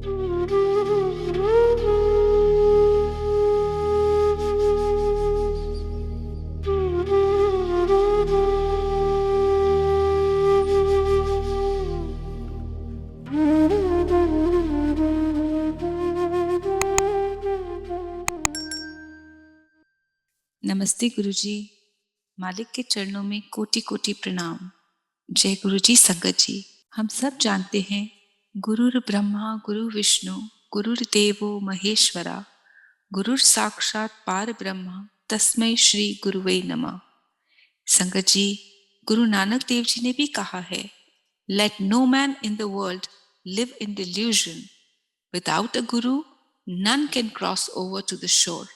नमस्ते गुरुजी। मालिक के चरणों में कोटि कोटि प्रणाम। जय गुरुजी। संगत जी, हम सब जानते हैं गुरुर ब्रह्मा गुरु विष्णु गुरुर्देवो महेश्वरा गुरुर साक्षात पार ब्रह्म तस्मै श्री गुरुवे नमः। संगत जी, गुरु नानक देव जी ने भी कहा है, let no man in the world live in delusion, without a guru none can cross over to the shore.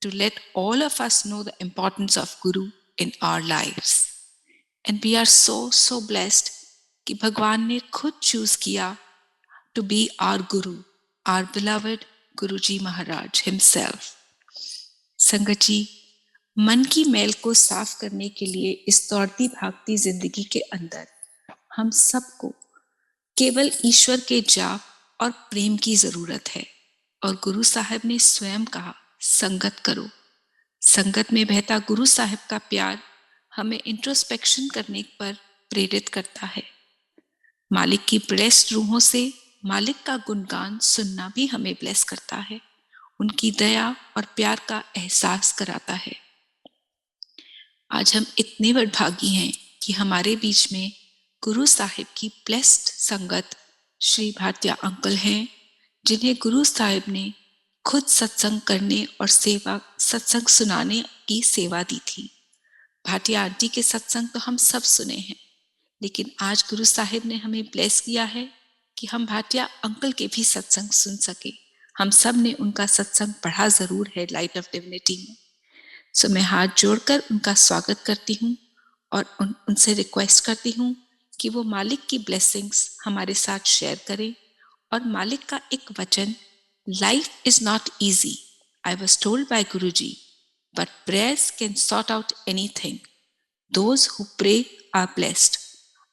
To let all of us know the importance of Guru in our lives. And we are so blessed कि भगवान ने खुद choose किया to be our Guru, our beloved Guruji Maharaj himself. संगत जी, मन की मैल को साफ करने के लिए इस दौड़ती भागती जिंदगी के अंदर हम सबको केवल ईश्वर के जाप और प्रेम की जरूरत है। और गुरु साहब ने स्वयं कहा, संगत करो। संगत में बहता गुरु साहब का प्यार हमें इंट्रोस्पेक्शन करने पर प्रेरित करता है। मालिक की ब्लेस्ड रूहों से मालिक का गुणगान सुनना भी हमें ब्लेस करता है, उनकी दया और प्यार का एहसास कराता है। आज हम इतने वडभागी हैं कि हमारे बीच में गुरु साहिब की ब्लेस्ड संगत श्री भाटिया अंकल हैं, जिन्हें गुरु साहिब ने खुद सत्संग करने और सत्संग सुनाने की सेवा दी थी। भाटिया आंटी के सत्संग तो हम सब सुने हैं, लेकिन आज गुरु साहिब ने हमें ब्लेस किया है कि हम भाटिया अंकल के भी सत्संग सुन सके। हम सब ने उनका सत्संग पढ़ा जरूर है लाइट ऑफ डिविनिटी में। सो मैं हाथ जोड़कर उनका स्वागत करती हूँ और उनसे रिक्वेस्ट करती हूँ कि वो मालिक की ब्लेसिंग्स हमारे साथ शेयर करें। और मालिक का एक वचन, life is not easy, I was told by guruji, but prayers can sort out anything, those who pray are blessed.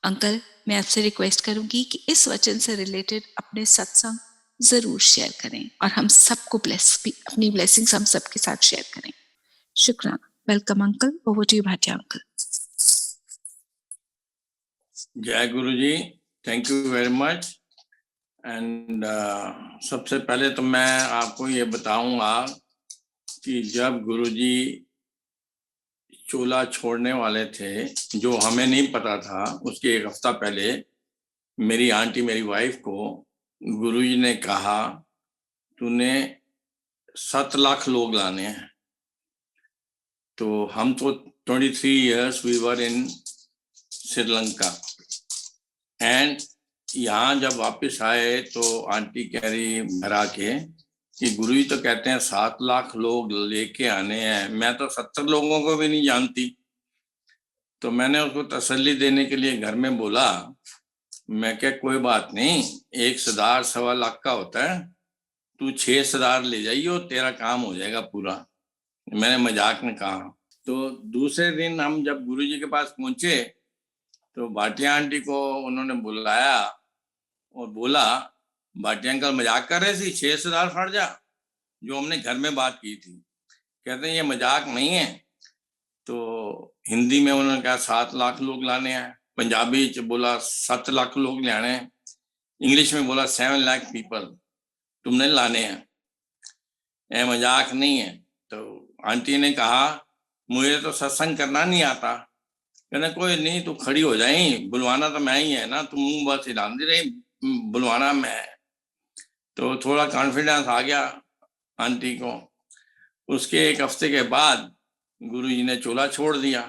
Uncle, मैं आपसे रिक्वेस्ट करूंगी कि इस वचन से रिलेटेड अपने सत्संग जरूर शेयर करें और हम सबको अपनी ब्लेसिंग्स हम सबके साथ शेयर करें। शुक्राना। Welcome uncle, over to you Bhatia uncle. जय Guruji, thank you very much. And सबसे पहले तो मैं आपको ये बताऊंगा कि जब गुरुजी चोला छोड़ने वाले थे, जो हमें नहीं पता था, उसके एक हफ्ता पहले मेरी आंटी, मेरी वाइफ को गुरुजी ने कहा, तूने 7 लाख लोग लाने हैं। तो हम तो 23 years we were in Sri Lanka, and यहाँ जब वापस आए तो आंटी कह रही घर आके कि गुरुजी तो कहते हैं 7 लाख लोग लेके आने हैं, मैं तो 70 लोगों को भी नहीं जानती। तो मैंने उसको तसल्ली देने के लिए घर में बोला, मैं क्या कोई बात नहीं, 1 सरदार 1.25 लाख का होता है, तू 6 सरदार ले जाइयो, तेरा काम हो जाएगा पूरा। मैंने मजाक में कहा। तो दूसरे दिन हम जब गुरुजी के पास पहुंचे तो भाटिया आंटी को उन्होंने बुलाया और बोला, भाटिया अंकल मजाक कर रहे थे, 6 सरदार फट जा, जो हमने घर में बात की थी। कहते हैं ये मजाक नहीं है। तो हिंदी में उन्होंने कहा 7 लाख लोग लाने हैं, पंजाबी च बोला 7 लाख लोग लाने हैं, इंग्लिश में बोला 7 लाख पीपल तुमने लाने हैं, ये मजाक नहीं है। तो आंटी ने कहा, मुझे तो सत्संग करना नहीं आता। कहना कोई नहीं, तू खड़ी हो जाए, बुलवाना तो मैं ही है ना, तुम मुंह बस हिलाती रही, बुलवाना मैं। तो थोड़ा कॉन्फिडेंस आ गया आंटी को। उसके एक हफ्ते के बाद गुरुजी ने चोला छोड़ दिया।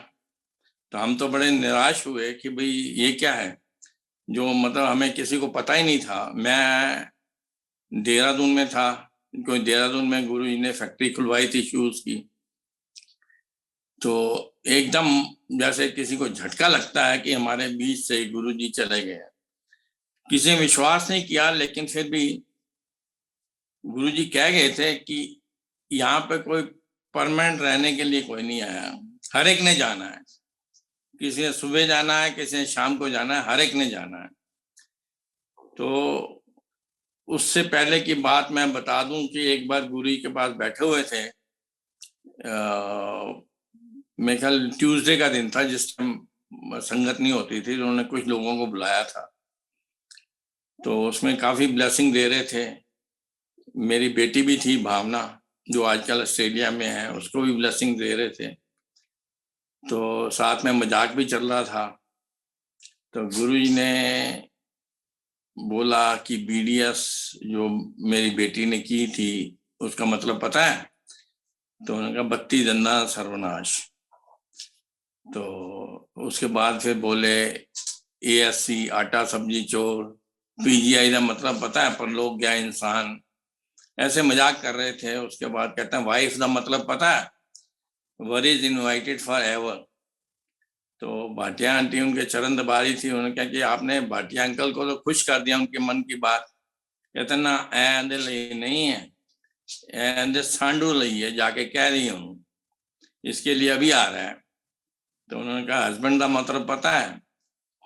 तो हम तो बड़े निराश हुए कि भाई ये क्या है, जो मतलब हमें किसी को पता ही नहीं था। मैं देहरादून में था, कोई देहरादून में गुरुजी ने फैक्ट्री खुलवाई थी शूज की। तो एकदम जैसे किसी को झटका लगता है कि हमारे बीच से गुरुजी चले गए। किसी ने विश्वास नहीं किया, लेकिन फिर भी गुरुजी कह गए थे कि यहाँ पे कोई परमानेंट रहने के लिए कोई नहीं आया, हर एक ने जाना है। किसी ने सुबह जाना है, किसी ने शाम को जाना है, हर एक ने जाना है। तो उससे पहले की बात मैं बता दूं कि एक बार गुरु जी के पास बैठे हुए थे, मेरे ख्याल ट्यूसडे का दिन था जिस टाइम संगत नहीं होती थी, उन्होंने कुछ लोगों को बुलाया था, तो उसमें काफी ब्लेसिंग दे रहे थे। मेरी बेटी भी थी भावना, जो आजकल ऑस्ट्रेलिया में है, उसको भी ब्लेसिंग दे रहे थे, तो साथ में मजाक भी चल रहा था। तो गुरुजी ने बोला कि बीडीएस जो मेरी बेटी ने की थी उसका मतलब पता है? तो उन्होंने कहा बत्ती दन्ना सर्वनाश। तो उसके बाद फिर बोले एएससी आटा सब्जी चोर, पीजीआई का मतलब पता है? परलोक गया इंसान। ऐसे मजाक कर रहे थे। उसके बाद कहते हैं वाइफ का मतलब पता है? वर इज इनवाइटेड फॉर एवर। तो भाटिया आंटी उनके चरण दबारी थी, उन्होंने कहा कि आपने भाटिया अंकल को तो खुश कर दिया उनके मन की बात। कहते ना ऐंदे लई नहीं है, ऐंदे सांडू लई है, जाके कह रही हूँ, इसके लिए अभी आ रहा है। तो उन्होंने कहा हस्बैंड का मतलब पता है?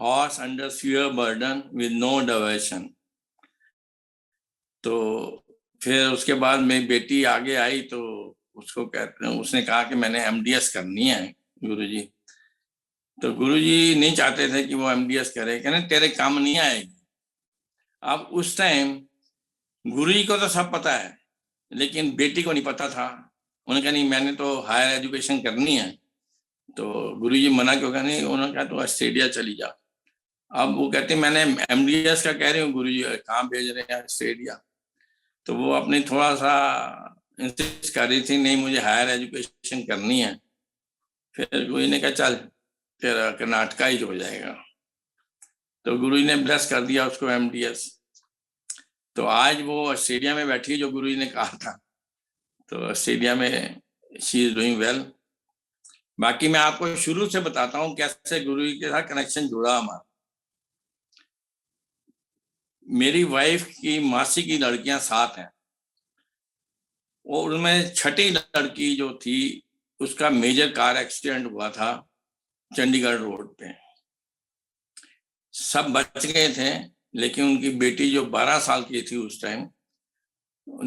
Horse under fewer burden with no diversion. तो फिर उसके बाद मेरी बेटी आगे आई, तो उसको कहते हैं, उसने कहा कि मैंने एमडीएस करनी है गुरुजी। तो गुरुजी नहीं चाहते थे कि वो एमडीएस करे, कहने तेरे काम नहीं आएगी। अब उस टाइम गुरुजी को तो सब पता है, लेकिन बेटी को नहीं पता था। उन्होंने कहा नहीं मैंने तो हायर एजुकेशन करनी है। तो गुरुजी मना क्यों? कहा नहीं, उन्होंने कहा तो ऑस्ट्रेलिया चली जा। अब वो कहते मैंने एमडीएस का कह रही हूँ गुरुजी, कहाँ भेज रहे हैं? ऑस्ट्रेलिया। तो वो अपनी थोड़ा सा इंसिस्ट कर रही थी, नहीं मुझे हायर एजुकेशन करनी है। फिर गुरु ने कहा चल तेरा कर्नाटका ही हो जाएगा। तो गुरु ने ब्लेस कर दिया उसको एमडीएस। तो आज वो ऑस्ट्रेलिया में बैठी है जो गुरु ने कहा था। तो ऑस्ट्रेलिया में शी इज डूइंग वेल। बाकी मैं आपको शुरू से बताता हूँ कैसे गुरु के साथ कनेक्शन जुड़ा हमारा। मेरी वाइफ की मासी की लड़कियां 7 हैं, और उनमें छठी लड़की जो थी उसका मेजर कार एक्सीडेंट हुआ था चंडीगढ़ रोड पे। सब बच गए थे, लेकिन उनकी बेटी जो 12 साल की थी उस टाइम,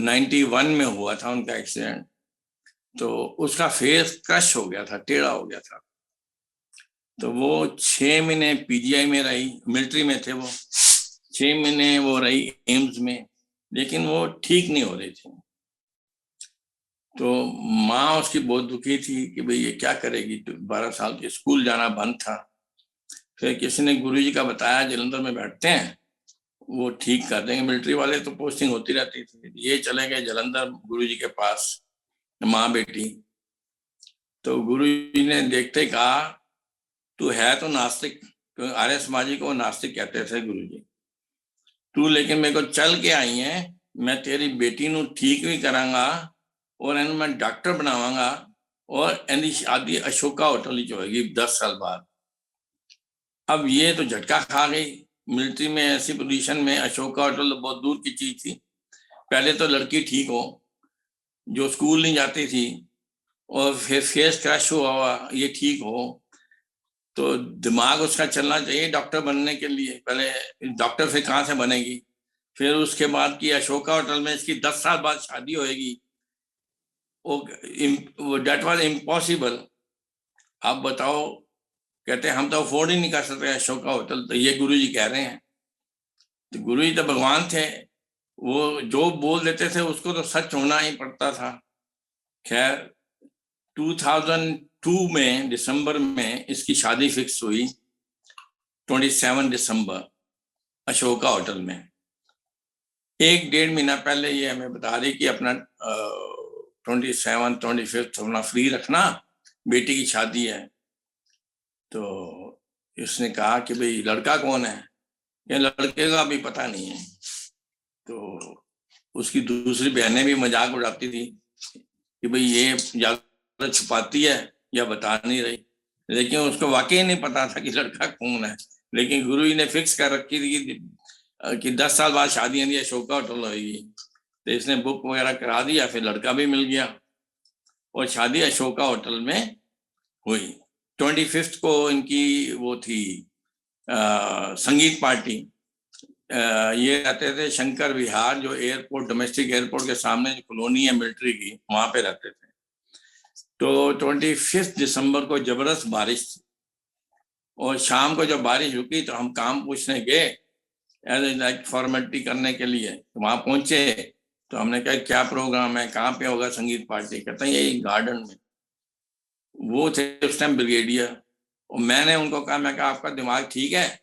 91 में हुआ था उनका एक्सीडेंट, तो उसका फेस क्रश हो गया था, टेढ़ा हो गया था। तो वो 6 महीने पीजीआई में रही, मिलिट्री में थे वो। 6 महीने वो रही एम्स में, लेकिन वो ठीक नहीं हो रही थी। तो माँ उसकी बहुत दुखी थी कि भाई ये क्या करेगी, 12 साल की, स्कूल जाना बंद था। फिर किसी ने गुरुजी का बताया जलंधर में बैठते हैं, वो ठीक कर देंगे। मिलिट्री वाले तो पोस्टिंग होती रहती थी। ये चले गए जलंधर गुरुजी के पास, माँ बेटी। तो गुरुजी ने देखते ही कहा तू है तो नास्तिक, क्योंकि आर्य समाजी को नास्तिक कहते थे गुरुजी, तू लेकिन मेरे को चल के आई है, मैं तेरी बेटी नु ठीक भी करांगा और इन्हें मैं डॉक्टर बनावांगा, और इनकी शादी अशोका होटल ही होगी 10 साल बाद। अब ये तो झटका खा गई। मिलिट्री में ऐसी पोजीशन में अशोका होटल तो बहुत दूर की चीज थी। पहले तो लड़की ठीक हो, जो स्कूल नहीं जाती थी, और फिर फेस क्रैश हुआ ये ठीक हो, तो दिमाग उसका चलना चाहिए डॉक्टर बनने के लिए। पहले डॉक्टर फिर कहाँ से बनेगी? फिर उसके बाद की अशोका होटल में इसकी 10 साल बाद शादी होएगी, वो डेट वाज इम्पॉसिबल। आप बताओ, कहते हैं हम तो अफोर्ड ही नहीं कर सकते अशोका होटल, तो ये गुरु जी कह रहे हैं। तो गुरु जी तो भगवान थे, वो जो बोल देते थे उसको तो सच होना ही पड़ता था। खैर 2002 में दिसंबर में इसकी शादी फिक्स हुई, 27 दिसंबर, अशोका होटल में। 1 डेढ़ महीना पहले ये हमें बता रही कि अपना 27 25 अपना फ्री रखना, बेटी की शादी है। तो उसने कहा कि भाई लड़का कौन है? या लड़के का भी पता नहीं है। तो उसकी दूसरी बहनें भी मजाक उड़ाती थी कि भाई ये ज्यादा छुपाती है या बता नहीं रही, लेकिन उसको वाकई नहीं पता था कि लड़का कौन है। लेकिन गुरु जी ने फिक्स कर रखी थी कि 10 साल बाद शादी है, अशोका होटल होगी। तो इसने बुक वगैरह करा दिया, फिर लड़का भी मिल गया, और शादी अशोका होटल में हुई। 25 को इनकी वो थी संगीत पार्टी, ये रहते थे शंकर विहार, जो एयरपोर्ट, डोमेस्टिक एयरपोर्ट के सामने जो कॉलोनी है मिलिट्री की, वहां पे रहते थे। तो 25 दिसंबर को जबरदस्त बारिश थी, और शाम को जब बारिश रुकी तो हम काम पूछने गए, एज लाइक फॉर्मेलिटी करने के लिए। तो वहां पहुंचे तो हमने कहा क्या प्रोग्राम है, कहाँ पे होगा संगीत पार्टी? कहते हैं यही गार्डन में। वो थे उस टाइम ब्रिगेडियर, और मैंने उनको कहा, मैं कहा आपका दिमाग ठीक है?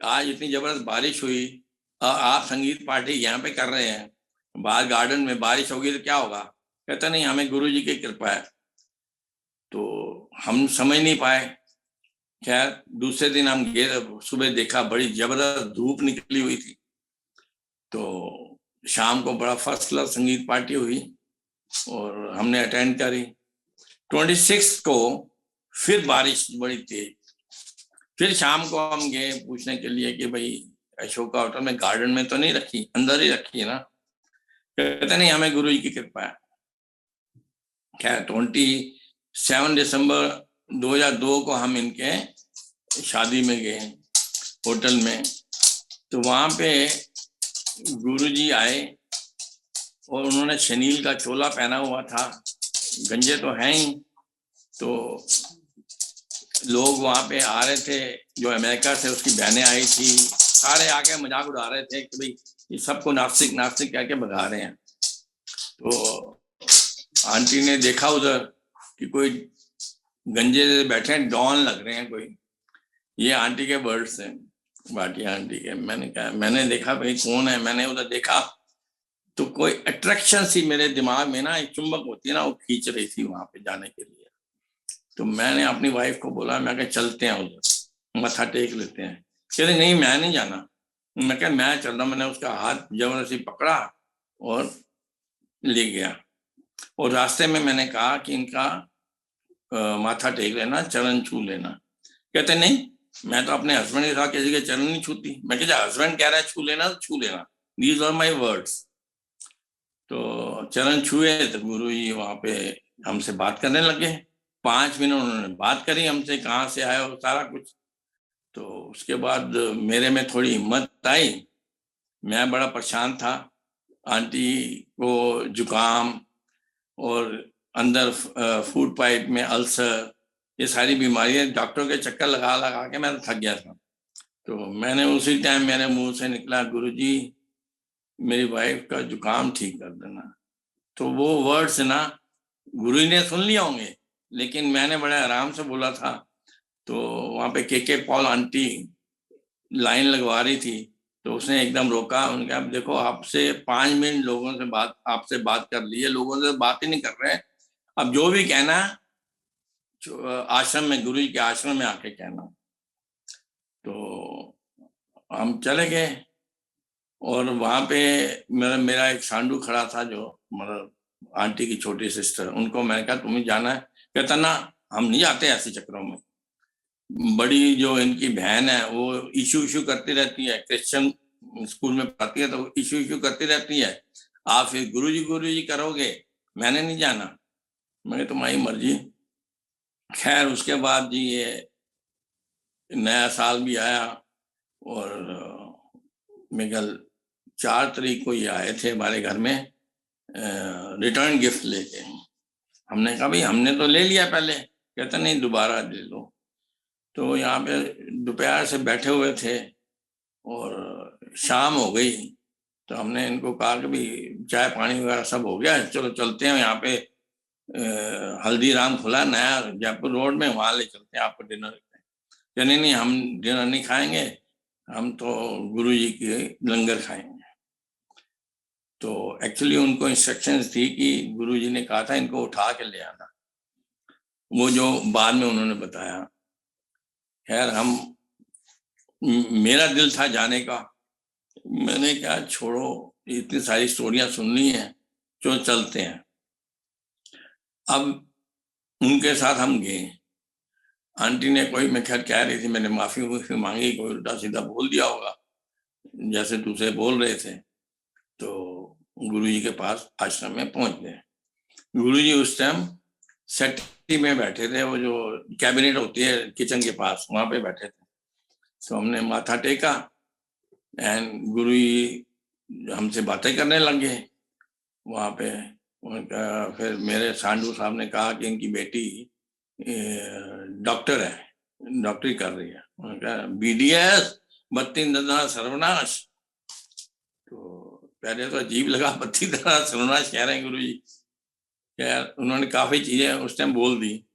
आज इतनी जबरदस्त बारिश हुई और आप संगीत पार्टी यहाँ पे कर रहे हैं, बाहर गार्डन में बारिश होगी तो क्या होगा? कहता नहीं, हमें गुरु जी की कृपा है। तो हम समझ नहीं पाए। खैर दूसरे दिन हम गए, सुबह देखा बड़ी जबरदस्त धूप निकली हुई थी। तो शाम को बड़ा फर्स्ट क्लास संगीत पार्टी हुई और हमने अटेंड करी। 26 को फिर बारिश बड़ी तेज। फिर शाम को हम गए पूछने के लिए कि भाई अशोका होटल में गार्डन में तो नहीं रखी, अंदर ही रखी है ना? कहते नहीं, हमें गुरु जी की कृपा है। खैर 27 दिसंबर 2002 को हम इनके शादी में गए होटल में। तो वहां पे गुरु जी आए और उन्होंने शनील का चोला पहना हुआ था, गंजे तो हैं ही। तो लोग वहां पे आ रहे थे, जो अमेरिका से उसकी बहनें आई थी, सारे आके मजाक उड़ा रहे थे कि भाई ये सबको नास्तिक नास्तिक कह के भगा रहे हैं। तो आंटी ने देखा उधर कि कोई गंजे से बैठे हैं, डॉन लग रहे हैं कोई। ये आंटी के वर्ड्स हैं, बाकी आंटी के। मैंने कहा, मैंने देखा भाई कौन है, मैंने उधर देखा तो कोई अट्रैक्शन सी मेरे दिमाग में ना, एक चुंबक होती है ना, वो खींच रही थी वहां पे जाने के लिए। तो मैंने अपनी वाइफ को बोला, मैं कहा चलते हैं उधर, मत्था टेक लेते हैं। कहते नहीं मैं नहीं जाना। मैं कहा मैं चल रहा हूँ। मैंने उसका हाथ जबरदस्ती पकड़ा और ले गया। और रास्ते में मैंने कहा कि इनका माथा टेक लेना, चरण छू लेना। कहते नहीं, मैं तो अपने हस्बैंड के साथ किसी के चरण नहीं छूती। मैं कहा हस्बैंड कह रहा है छू लेना तो छू लेना, दीज आर माई वर्ड्स। तो चरण छुए तो गुरु जी वहां पे हमसे बात करने लगे। 5 मिनट उन्होंने बात करी हमसे, कहाँ से आए हो सारा कुछ। तो उसके बाद मेरे में थोड़ी हिम्मत आई। मैं बड़ा परेशान था, आंटी को जुकाम और अंदर फूड पाइप में अल्सर, ये सारी बीमारियां, डॉक्टर के चक्कर लगा लगा के मैं थक गया था। तो मैंने उसी टाइम मेरे मुंह से निकला, गुरुजी मेरी वाइफ का जुकाम ठीक कर देना। तो वो वर्ड्स ना गुरु जी ने सुन लिया होंगे, लेकिन मैंने बड़े आराम से बोला था। तो वहां पे के पॉल आंटी लाइन लगवा रही थी, तो उसने एकदम रोका। उनका अब देखो, आपसे 5 मिनट लोगों से बात, आपसे बात कर ली है, लोगों से बात ही नहीं कर रहे हैं। अब जो भी कहना आश्रम में, गुरु जी के आश्रम में आके कहना। तो हम चले गए और वहां पे मेरा एक सांडू खड़ा था, जो मतलब आंटी की छोटी सिस्टर। उनको मैंने कहा तुम्हें जाना है? कहता ना, हम नहीं जाते ऐसे चक्करों में। बड़ी जो इनकी बहन है वो इशू इशू करती रहती है, क्रिश्चियन स्कूल में पढ़ती है, तो इशू इशू करती रहती है। आप फिर गुरु जी करोगे, मैंने नहीं जाना। मैं तुम्हारी मर्जी। खैर उसके बाद जी ये नया साल भी आया और मेरे ख्याल 4 तारीख को ये आए थे हमारे घर में रिटर्न गिफ्ट लेके। हमने कहा भाई हमने तो ले लिया पहले। कहते नहीं, दोबारा ले लो। तो यहाँ पे दोपहर से बैठे हुए थे और शाम हो गई। तो हमने इनको कहा कि भाई चाय पानी वगैरह सब हो गया, चलो चलते हैं। यहाँ पे हल्दीराम खुला नया जयपुर रोड में, वहां ले चलते हैं आपको डिनर। नहीं नहीं, हम डिनर नहीं खाएंगे, हम तो गुरु जी के लंगर खाएंगे। तो एक्चुअली उनको इंस्ट्रक्शंस थी कि गुरु जी ने कहा था इनको उठा के ले आना, वो जो बाद में उन्होंने बताया। खैर हम, मेरा दिल था जाने का। मैंने कहा छोड़ो, इतनी सारी स्टोरियां सुननी है, जो चलते हैं। अब उनके साथ हम गए। आंटी ने कोई, मैं खैर कह रही थी, मैंने माफी मांगी, कोई उल्टा सीधा बोल दिया होगा जैसे दूसरे बोल रहे थे। तो गुरुजी के पास आश्रम में पहुंच गए। गुरुजी उस टाइम सेटी में बैठे थे, वो जो कैबिनेट होती है किचन के पास, वहां पे बैठे थे। तो हमने माथा टेका एंड गुरु जी हमसे बातें करने लगे वहाँ पे। उनका फिर मेरे सांडू साहब ने कहा कि इनकी बेटी डॉक्टर है, डॉक्टरी कर रही है। उनका BDS बत्ती दंता सर्वनाश। तो पहले तो अजीब लगा, बत्ती दंता सर्वनाश कह रहे हैं गुरु जी। यार उन्होंने काफी चीजें उस टाइम बोल दी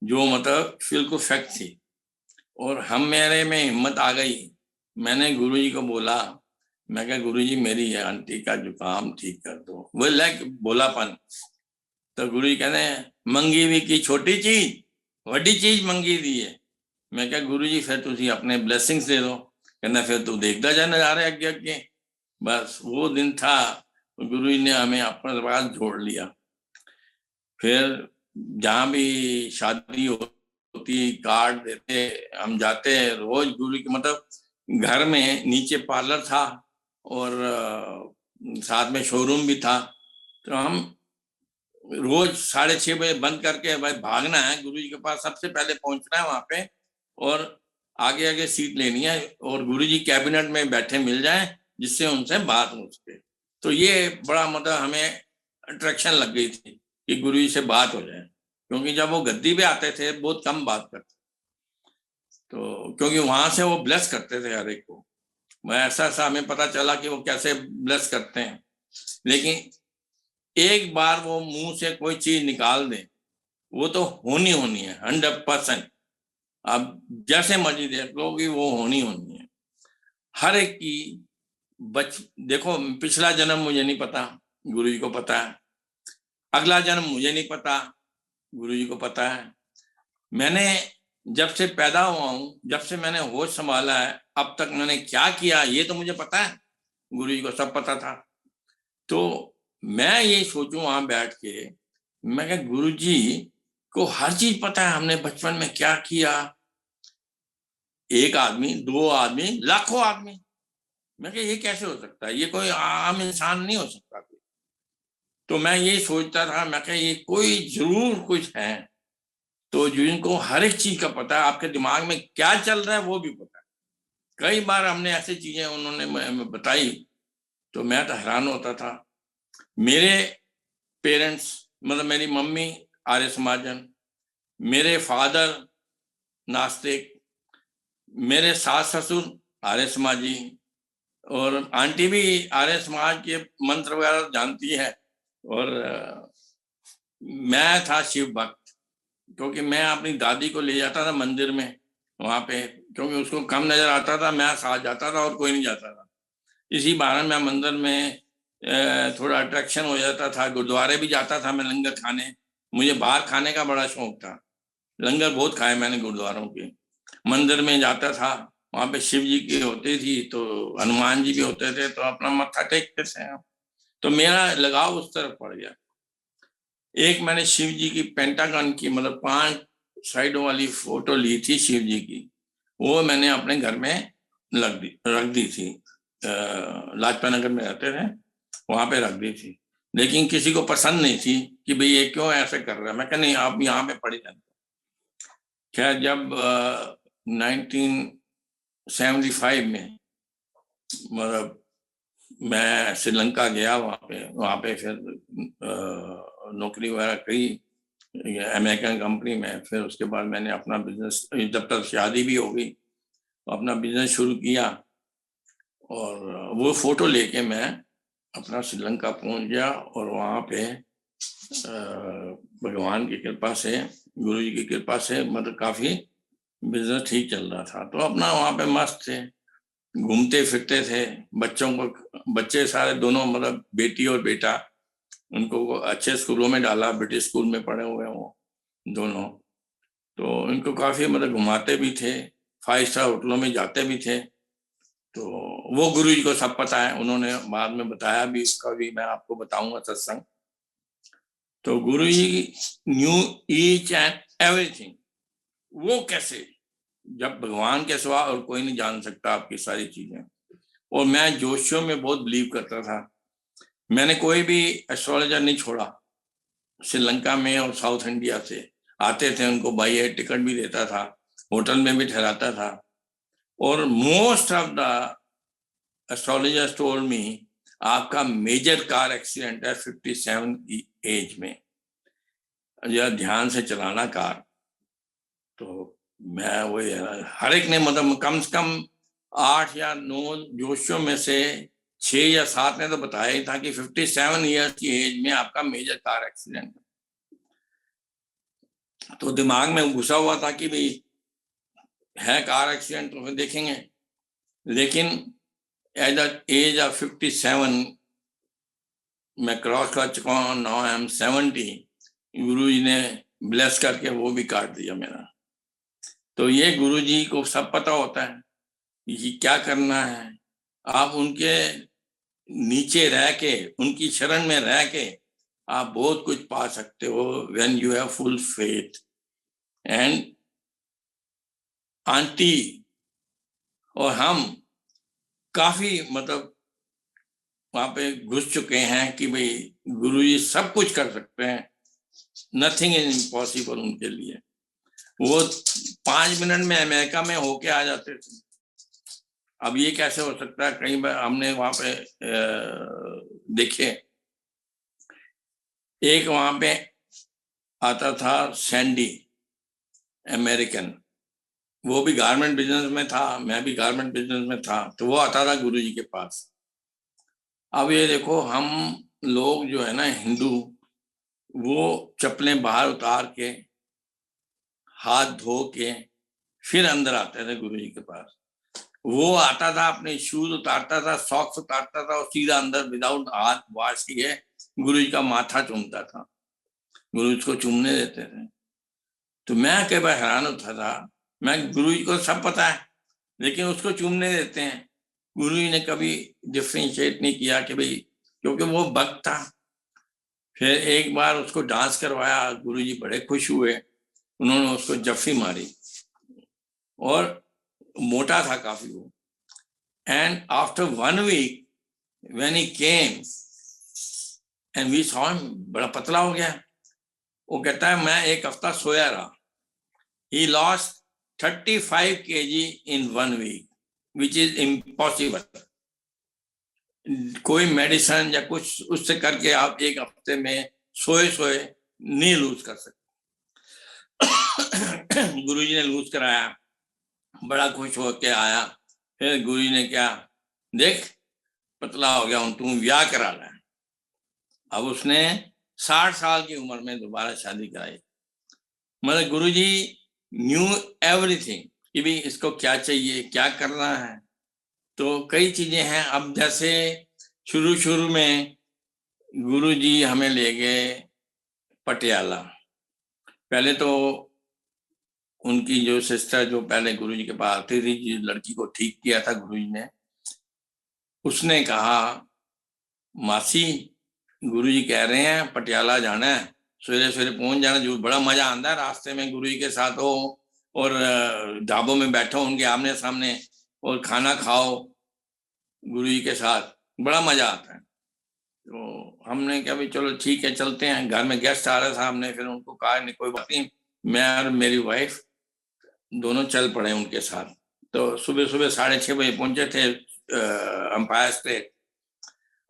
जो मतलब बिल्कुल फैक्ट थी, और हम मेरे में हिम्मत आ गई। मैंने गुरुजी को बोला, मैं कहा गुरुजी मेरी आंटी का जुकाम ठीक कर दो, वो लाइक बोलापन। तो गुरुजी कहते हैं मंगी हुई की छोटी चीज बड़ी चीज मंगी दी है। मैं क्या गुरुजी फिर तुझे अपने ब्लेसिंग्स दे दो। कहना फिर तू देखता जा नजारे अगे अगे। बस वो दिन था, गुरुजी ने हमें अपने पास जोड़ लिया। फिर जहाँ भी शादी होती कार्ड देते, हम जाते रोज गुरु की, मतलब घर में नीचे पार्लर था और साथ में शोरूम भी था। तो हम रोज 6:30 बजे बंद करके भाई भागना है गुरु जी के पास, सबसे पहले पहुंचना है वहां पे और आगे आगे सीट लेनी है और गुरु जी कैबिनेट में बैठे मिल जाएं जिससे उनसे बात हो सके। तो ये बड़ा मतलब हमें अट्रैक्शन लग गई थी कि गुरु जी से बात हो जाए, क्योंकि जब वो गद्दी पे आते थे बहुत कम बात करते। तो क्योंकि वहां से वो ब्लेस करते थे हर एक को। मैं ऐसा ऐसा हमें पता चला कि वो कैसे ब्लेस करते हैं। लेकिन एक बार वो मुंह से कोई चीज निकाल दे वो तो होनी होनी है 100%। आप जैसे मर्जी देख लो कि वो होनी होनी है हर एक की। देखो पिछला जन्म मुझे नहीं पता, गुरु जी को पता है। अगला जन्म मुझे नहीं पता, गुरु जी को पता है। मैंने जब से पैदा हुआ हूं, जब से मैंने होश संभाला है, अब तक मैंने क्या किया ये तो मुझे पता है, गुरु जी को सब पता था। तो मैं ये सोचूं वहां बैठ के, मैं क्या गुरु जी को हर चीज पता है, हमने बचपन में क्या किया। एक आदमी, दो आदमी, लाखों आदमी। मैं क्या ये कैसे हो सकता है, ये कोई आम इंसान नहीं हो सकता। तो मैं ये सोचता था, मैं क्या ये कोई जरूर कुछ है। तो जिनको हर एक चीज का पता है, आपके दिमाग में क्या चल रहा है वो भी पता है। कई बार हमने ऐसी चीजें उन्होंने बताई तो मैं तो हैरान होता था। मेरे पेरेंट्स, मतलब मेरी मम्मी आर्य समाजन, मेरे फादर नास्तिक, मेरे सास ससुर आर्य समाजी, और आंटी भी आर्य समाज के मंत्र वगैरह जानती है। और मैं था शिव भक्त, क्योंकि मैं अपनी दादी को ले जाता था मंदिर में वहां पे, क्योंकि उसको कम नजर आता था, मैं साथ जाता था और कोई नहीं जाता था। इसी बहाने मैं मंदिर में थोड़ा अट्रैक्शन हो जाता था। गुरुद्वारे भी जाता था मैं लंगर खाने, मुझे बाहर खाने का बड़ा शौक था। लंगर बहुत खाए मैंने गुरुद्वारों के। मंदिर में जाता था, वहां पे शिव जी की होती थी तो हनुमान जी भी होते थे, तो अपना मत्था टेकते थे। तो मेरा लगाव उस तरफ पड़ गया। एक मैंने शिव जी की पेंटागन की, मतलब 5 साइडों वाली फोटो ली थी शिव जी की, वो मैंने अपने घर में रख दी थी। लाजपत नगर में रहते थे, वहां पे रख दी थी। लेकिन किसी को पसंद नहीं थी कि भाई ये क्यों ऐसे कर रहा है। मैं कहा नहीं, आप यहाँ पे पड़ी रहते। खैर जब 1975 में, मतलब मैं श्रीलंका गया, वहाँ पे फिर नौकरी वगैरह करी अमेरिकन कंपनी में। फिर उसके बाद मैंने अपना बिजनेस, जब तक शादी भी हो गई तो अपना बिजनेस शुरू किया। और वो फोटो लेके मैं अपना श्रीलंका पहुंच गया, और वहाँ पे भगवान की कृपा से, गुरु जी की कृपा से, मतलब काफी बिजनेस ठीक चल रहा था। तो अपना वहाँ पे मस्त थे, घूमते फिरते थे। बच्चों को, बच्चे सारे दोनों, मतलब बेटी और बेटा, उनको अच्छे स्कूलों में डाला, ब्रिटिश स्कूल में पढ़े हुए हैं वो दोनों। तो इनको काफी मतलब घुमाते भी थे, 5 स्टार होटलों में जाते भी थे। तो वो गुरु जी को सब पता है, उन्होंने बाद में बताया भी, इसका भी मैं आपको बताऊंगा सत्संग। तो गुरु जी न्यू ईच एंड एवरीथिंग। वो कैसे, जब भगवान के सिवा और कोई नहीं जान सकता आपकी सारी चीजें। और मैं जोशियों में बहुत बिलीव करता था। मैंने कोई भी एस्ट्रोलॉजर नहीं छोड़ा। श्रीलंका में और साउथ इंडिया से आते थे, उनको बाई एयर टिकट भी देता था, होटल में भी ठहराता था। और most of the astrologers told me आपका मेजर कार एक्सीडेंट है 57 की एज में, या ध्यान से चलाना कार। तो मैं वही हर एक ने मतलब कम से कम 8 या 9 जोशियों में से 6 या 7 ने तो बताया ही था कि 57 ईयर्स की एज में आपका मेजर कार एक्सीडेंट। तो दिमाग में घुसा हुआ था कि भाई है कार एक्सीडेंट तो फिर देखेंगे, लेकिन एट द एज ऑफ 57 मैं क्रॉस कर चुका हूँ, नाउ आई एम 70। गुरु जी ने ब्लेस करके वो भी काट दिया मेरा। तो ये गुरु जी को सब पता होता है कि क्या करना है। आप उनके नीचे रह के, उनकी शरण में रह के आप बहुत कुछ पा सकते हो when you have full faith. And aunty और हम काफी मतलब वहां पे घुस चुके हैं कि भाई गुरु जी सब कुछ कर सकते हैं, नथिंग इज इम्पॉसिबल उनके लिए। वो 5 मिनट में अमेरिका में होके आ जाते थे। अब ये कैसे हो सकता है? कई बार हमने वहां पे देखे, एक वहां पे आता था सैंडी अमेरिकन, वो भी गारमेंट बिजनेस में था, मैं भी गारमेंट बिजनेस में था, तो वो आता था गुरु जी के पास। अब ये देखो, हम लोग जो है ना हिंदू, वो चप्पलें बाहर उतार के हाथ धो के फिर अंदर आते थे गुरु जी के पास। वो आता था, अपने शूज उतारता था, सॉक्स उतारता था और सीधा अंदर विदाउट हाथ वॉश किए गुरु जी का माथा चूमता था। गुरु जी को चूमने देते थे। तो मैं कई बार हैरान होता था, मैं गुरु जी को सब पता है लेकिन उसको चूमने देते हैं। गुरु जी ने कभी डिफ्रेंशिएट नहीं किया कि भाई, क्योंकि वो भक्त था। फिर एक बार उसको डांस करवाया, गुरु जी बड़े खुश हुए, उन्होंने उसको जफ्फी मारी और मोटा था काफी वो। And after 1 week when he came and we saw him, बड़ा पतला हो गया। वो कहता है मैं 1 हफ्ता सोया रहा। He lost 35 kg in 1 week, which is impossible. कोई मेडिसिन या कुछ उससे करके आप 1 हफ्ते में सोए सोए नहीं लूज कर सकते। गुरुजी ने लूज कराया, बड़ा खुश होके आया। फिर गुरुजी ने क्या, देख पतला हो गया हूं, तू ब्याह करा ले। अब उसने 60 साल की उम्र में दोबारा शादी कराई। मतलब गुरुजी न्यू एवरीथिंग कि भी इसको क्या चाहिए, क्या करना है। तो कई चीजें हैं। अब जैसे शुरू शुरू में गुरुजी हमें ले गए पटियाला। पहले तो उनकी जो सिस्टर जो पहले गुरुजी के पास आती थी, जिस लड़की को ठीक किया था गुरुजी ने, उसने कहा मासी गुरुजी कह रहे हैं पटियाला जाना है, सवेरे सवेरे पहुंच जाना, जो बड़ा मजा आता है रास्ते में गुरुजी के साथ हो और ढाबों में बैठो उनके आमने सामने और खाना खाओ गुरुजी के साथ, बड़ा मजा आता है। तो हमने कहा भी चलो ठीक है चलते हैं। घर में गेस्ट आ रहा था, हमने फिर उनको कहा नहीं कोई बात नहीं, मैं और मेरी वाइफ दोनों चल पड़े उनके साथ। तो सुबह सुबह 6:30 बजे पहुंचे थे अंपायर स्टेट।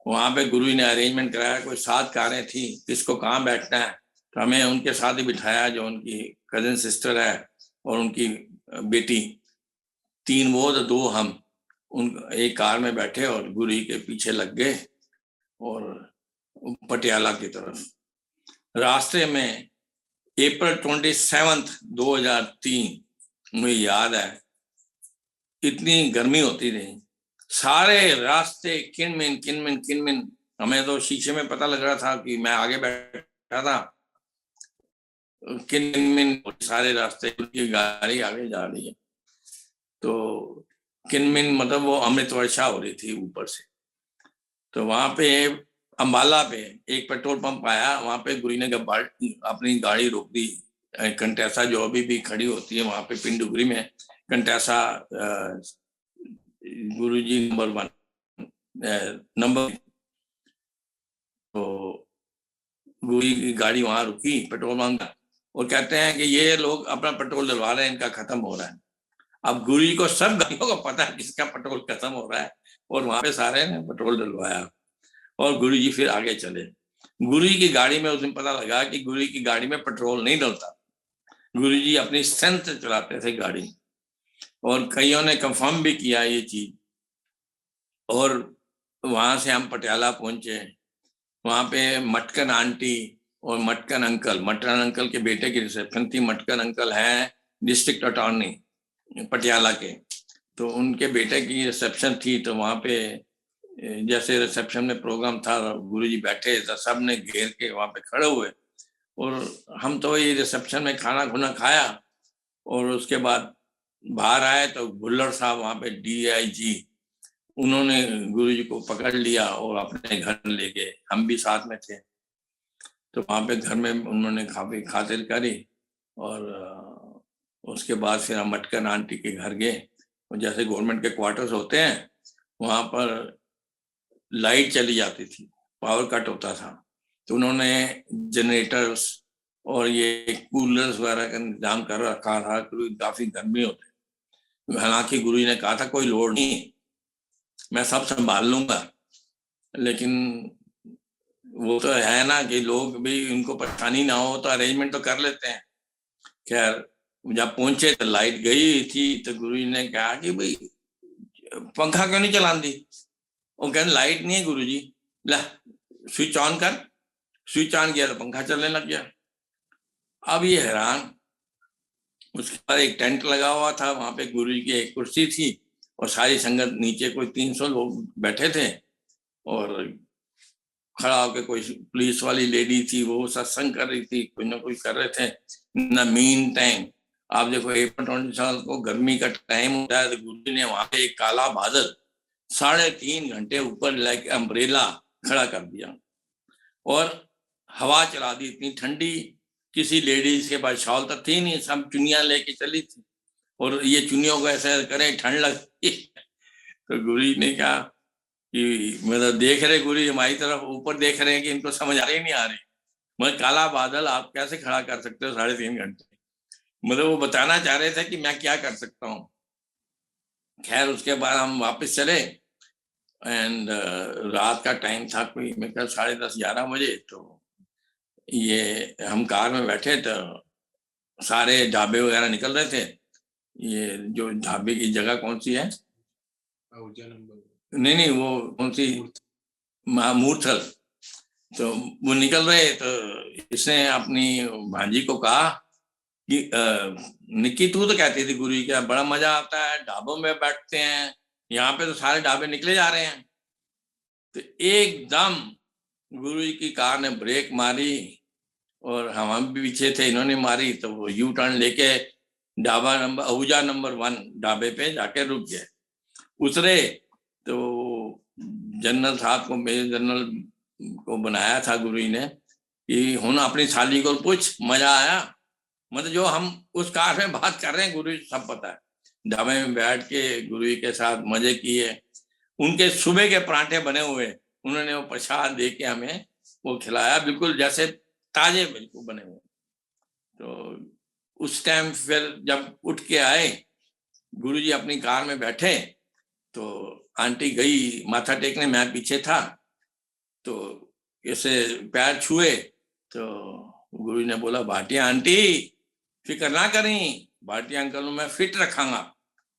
वहां पे गुरु जी ने अरेंजमेंट कराया, कोई 7 कारें थी, किसको कहाँ बैठना है। तो हमें उनके साथ ही बिठाया, जो उनकी कजिन सिस्टर है और उनकी बेटी, 3 वो तो 2 हम, उन एक कार में बैठे और गुरु जी के पीछे लग गए और पटियाला की तरफ। रास्ते में अप्रैल 27, 2003 मुझे याद है, इतनी गर्मी होती थी, सारे रास्ते किनमिन किनमिन किनमिन। हमें तो शीशे में पता लग रहा था कि मैं आगे बैठा था, किनमिन सारे रास्ते, उनकी गाड़ी आगे जा रही है। तो किनमिन मतलब वो अमृत वर्षा हो रही थी ऊपर से। तो वहां पे अंबाला पे एक पेट्रोल पंप आया, वहां पे गुरु ने अपनी गाड़ी रोक दी। कंटेसा जो अभी भी खड़ी होती है वहां पे पिंडुगरी में, कंटेसा गुरुजी नंबर 1 नंबर। तो गुरु की गाड़ी वहां रुकी पेट्रोल पंप और कहते हैं कि ये लोग अपना पेट्रोल डलवा रहे हैं, इनका खत्म हो रहा है। अब गुरु जी को सब गाड़ियों को पता है किसका पेट्रोल खत्म हो रहा है, और वहां पे सारे ने पेट्रोल डलवाया और गुरुजी फिर आगे चले। गुरुजी की गाड़ी में उस दिन पता लगा कि गुरुजी की गाड़ी में पेट्रोल नहीं डलता, गुरुजी अपनी स्ट्रेंथ से चलाते थे गाड़ी, और कईयों ने कंफर्म भी किया ये चीज। और वहां से हम पटियाला पहुंचे, वहां पे मटकन आंटी और मटकन अंकल के बेटे की रिसेप्शन थी। मटकन अंकल हैं डिस्ट्रिक्ट अटॉर्नी पटियाला के, तो उनके बेटे की रिसेप्शन थी। तो वहां पे जैसे रिसेप्शन में प्रोग्राम था, गुरुजी बैठे तो सब ने घेर के वहां पे खड़े हुए, और हम तो ये रिसेप्शन में खाना खुना खाया, और उसके बाद बाहर आए तो भुल्लर साहब वहां पे DIG, उन्होंने गुरुजी को पकड़ लिया और अपने घर ले गए, हम भी साथ में थे। तो वहां पे घर में उन्होंने काफी खातिर करी, और उसके बाद फिर हम मटकन आंटी के घर गए। और जैसे गवर्नमेंट के क्वार्टर्स होते हैं, वहां पर लाइट चली जाती थी, पावर कट होता था, तो उन्होंने जनरेटर्स और ये कूलर्स वगैरह का इंतजाम कर रखा था, क्योंकि काफी गर्मी होती। हालांकि गुरु जी ने कहा था कोई लोड नहीं, मैं सब संभाल लूंगा, लेकिन वो तो है ना कि लोग भी उनको परेशानी ना हो तो अरेंजमेंट तो कर लेते हैं। खैर जब पहुंचे तो लाइट गई थी, तो गुरु जी ने कहा कि भाई पंखा क्यों नहीं चला दी। वो कहने लाइट नहीं है गुरु जी, ला स्विच ऑन कर। स्विच ऑन किया तो पंखा चलने लग गया। अब ये हैरान, उसके बाद एक टेंट लगा हुआ था, वहां पे गुरु जी की एक कुर्सी थी और सारी संगत नीचे, कोई 300 लोग बैठे थे, और खड़ा होकर कोई पुलिस वाली लेडी थी, वो सत्संग कर रही थी, कोई ना कोई कर रहे थे। न मीन टाइम आप देखो, अप्रैल 20 को गर्मी का टाइम होता है, तो गुरु जी ने वहां पे एक काला बादल 3.5 घंटे ऊपर लाइक अम्ब्रेला खड़ा कर दिया, और हवा चला दी इतनी ठंडी। किसी लेडीज के पास शॉल तो थी नहीं, सब चुनिया लेके चली थी, और ये चुनियों को ऐसे करें ठंड लगती। तो गुरु जी ने कहा कि मतलब देख रहे गुरु जी हमारी तरफ, ऊपर देख रहे हैं कि इनको समझ आ रही नहीं आ रही, मतलब काला बादल आप कैसे खड़ा कर सकते हो 3.5 घंटे। मतलब वो बताना चाह रहे थे कि मैं क्या कर सकता हूँ। खैर उसके बाद हम वापस चले, एंड रात का टाइम था, कोई मेरे ख्याल 10:30-11 बजे। तो ये हम कार में बैठे तो सारे ढाबे वगैरह निकल रहे थे। ये जो ढाबे की जगह कौन सी है, नहीं नहीं वो कौन सी, मूर्थल। तो वो निकल रहे, तो इसने अपनी भांजी को कहा कि निक्की तू तो कहती थी गुरु जी का बड़ा मजा आता है, ढाबों में बैठते हैं, यहाँ पे तो सारे ढाबे निकले जा रहे हैं। तो एकदम गुरु जी की कार ने ब्रेक मारी, और हम भी पीछे थे, इन्होंने मारी, तो वो यू टर्न लेके ढाबा नंबर आहूजा नंबर 1 ढाबे पे जाके रुक गए। उतरे तो जनरल साहब को, मेजर जनरल को बनाया था गुरु जी ने कि हुन अपनी साली को पूछ मजा आया। मतलब जो हम उस कार में बात कर रहे हैं गुरु जी सब पता है। ढाबे में बैठ के गुरु जी के साथ मजे किए, उनके सुबह के पराठे बने हुए, उन्होंने वो प्रसाद दे के हमें वो खिलाया, बिल्कुल जैसे ताजे बिल्कुल बने हुए। तो उस टाइम फिर जब उठ के आए, गुरुजी अपनी कार में बैठे, तो आंटी गई माथा टेकने, मैं पीछे था, तो ऐसे पैर छुए, तो गुरु ने बोला भाटिया आंटी फिक्र ना करें, भाटिया अंकल को मैं फिट रखांगा।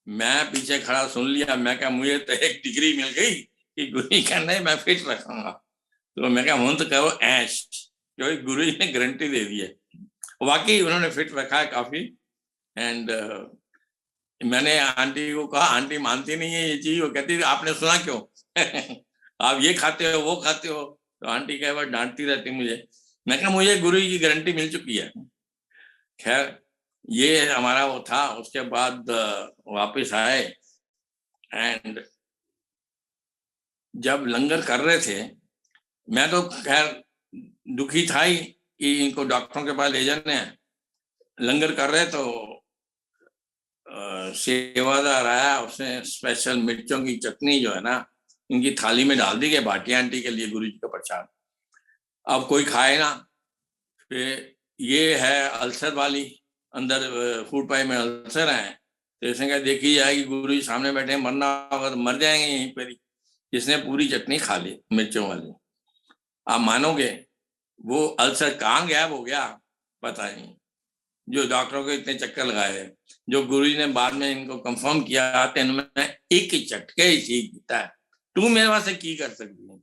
मैं पीछे खड़ा सुन लिया, मैं क्या मुझे तो एक डिग्री मिल गई कि गुरु जी कहना है मैं फिट रखांगा। तो मैं क्या हूं तो कहो ऐश, क्योंकि गुरु जी ने गारंटी दे दी है। वाकई उन्होंने फिट रखा है काफी। एंड मैंने आंटी को कहा, आंटी मानती नहीं है ये चीज, वो कहती थी आपने सुना क्यों। आप ये खाते हो वो खाते हो, तो आंटी कई बार डांटती रहती मुझे। मैं कहा मुझे गुरु जी की गारंटी मिल चुकी है। खैर ये हमारा वो था। उसके बाद वापस आए, एंड जब लंगर कर रहे थे, मैं तो खैर दुखी था ही कि इनको डॉक्टरों के पास ले जाने हैं। लंगर कर रहे तो सेवादार आया, उसने स्पेशल मिर्चों की चटनी जो है ना इनकी थाली में डाल दी गई, भाटिया आंटी के लिए गुरु जी का प्रसाद। अब कोई खाए ना, फिर ये है अल्सर वाली, अंदर फूड पाइप में अल्सर है, तो इसने कहा देखी जाएगी, गुरु जी सामने बैठे, मरना होगा तो मर जाएंगे यहीं पर ही। जिसने पूरी चटनी खा ली मिर्चों वाली। आप मानोगे वो अल्सर कहाँ गायब हो गया पता नहीं। जो डॉक्टरों के इतने चक्कर लगाए, जो गुरुजी ने बाद में इनको कंफर्म किया तेन में एक ही झटके ही ठीक किया है, तू मेरे वास्ते की कर सकती है।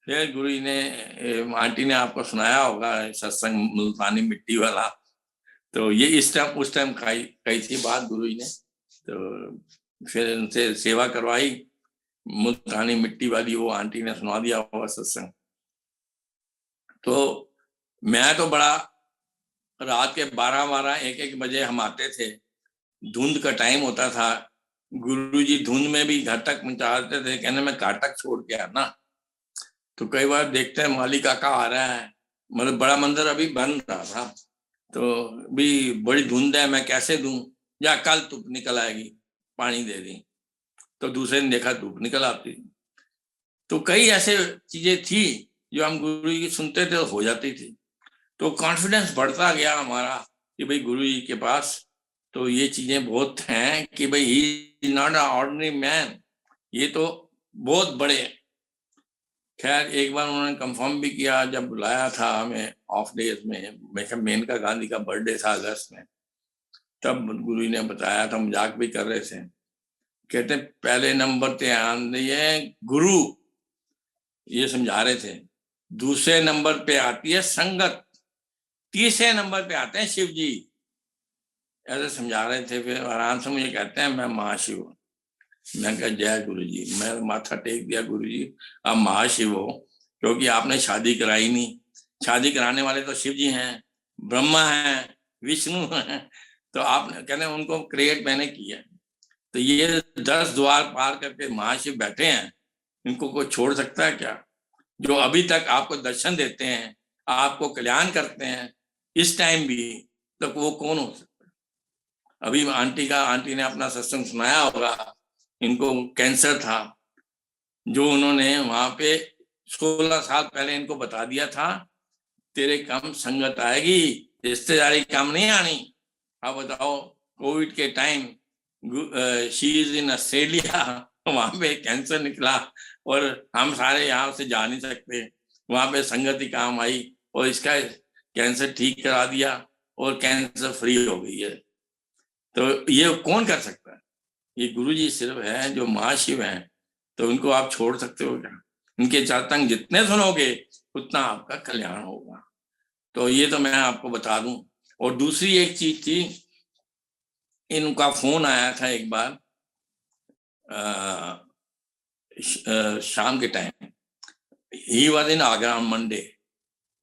फिर गुरुजी ने आंटी ने आपको सुनाया होगा सत्संग मुल्तानी मिट्टी वाला, तो ये इस टाइम उस टाइम कही थी बात गुरुजी ने। तो फिर उनसे सेवा करवाई, मुल्तानी मिट्टी वाली वो आंटी ने सुना दिया होगा सत्संग। तो मैं तो बड़ा रात के 12-12 1-1 बजे हम आते थे, धुंध का टाइम होता था, गुरुजी धुंध में भी घर तक पहुंचाते थे, कहने में घर तक छोड़ के आना। तो कई बार देखते हैं माली काका आ रहा है, मतलब बड़ा मंदिर अभी बन रहा था, तो भी बड़ी धुंध है, मैं कैसे दूं, या कल धूप निकल आएगी पानी दे दी। तो दूसरे दिन देखा धूप निकल आती। तो कई ऐसे चीजें थी जो हम गुरु जी की सुनते थे तो हो जाती थी। तो कॉन्फिडेंस बढ़ता गया हमारा कि भाई गुरु जी के पास तो ये चीजें बहुत हैं कि भाई he is not a ordinary man, ये तो बहुत बड़े। खैर एक बार उन्होंने कंफर्म भी किया, जब बुलाया था हमें ऑफ डेज में, मेनका गांधी का बर्थडे था अगस्त में, तब गुरु जी ने बताया था, मजाक भी कर रहे थे, कहते पहले नंबर पे आंदी है गुरु, ये समझा रहे थे, दूसरे नंबर पे आती है संगत, तीसरे नंबर पे आते हैं शिव जी, ऐसे समझा रहे थे। फिर आराम से मुझे कहते हैं मैं महाशिव। मैं कहा जय गुरु जी, मैं माथा टेक दिया, गुरु जी आप महाशिव हो, क्योंकि आपने शादी कराई नहीं, शादी कराने वाले तो शिव जी हैं, ब्रह्मा हैं, विष्णु हैं, तो आपने कहने उनको क्रिएट मैंने किया। तो ये 10 द्वार पार करके महाशिव बैठे हैं, इनको कोई छोड़ सकता है क्या? जो अभी तक आपको दर्शन देते हैं, आपको कल्याण करते हैं इस टाइम भी, तो वो कौन हो सकता है? अभी आंटी ने अपना सत्संग सुनाया होगा, इनको कैंसर था, जो उन्होंने वहां पे 16 साल पहले इनको बता दिया था, तेरे कम संगत आएगी, रिश्तेदारी कम नहीं आनी। अब बताओ कोविड के time she is in Australia, वहां पे कैंसर निकला और हम सारे यहाँ से जा नहीं सकते, वहां पे संगत ही काम आई और इसका कैंसर ठीक करा दिया और कैंसर फ्री हो गई है। तो ये कौन कर सकता है? ये गुरु जी सिर्फ है जो महाशिव हैं, तो उनको आप छोड़ सकते हो क्या? इनके सत्संग जितने सुनोगे उतना आपका कल्याण होगा। तो ये तो मैं आपको बता दूं। और दूसरी एक चीज थी, इनका फोन आया था एक बार शाम के time, he was in Agra on Monday.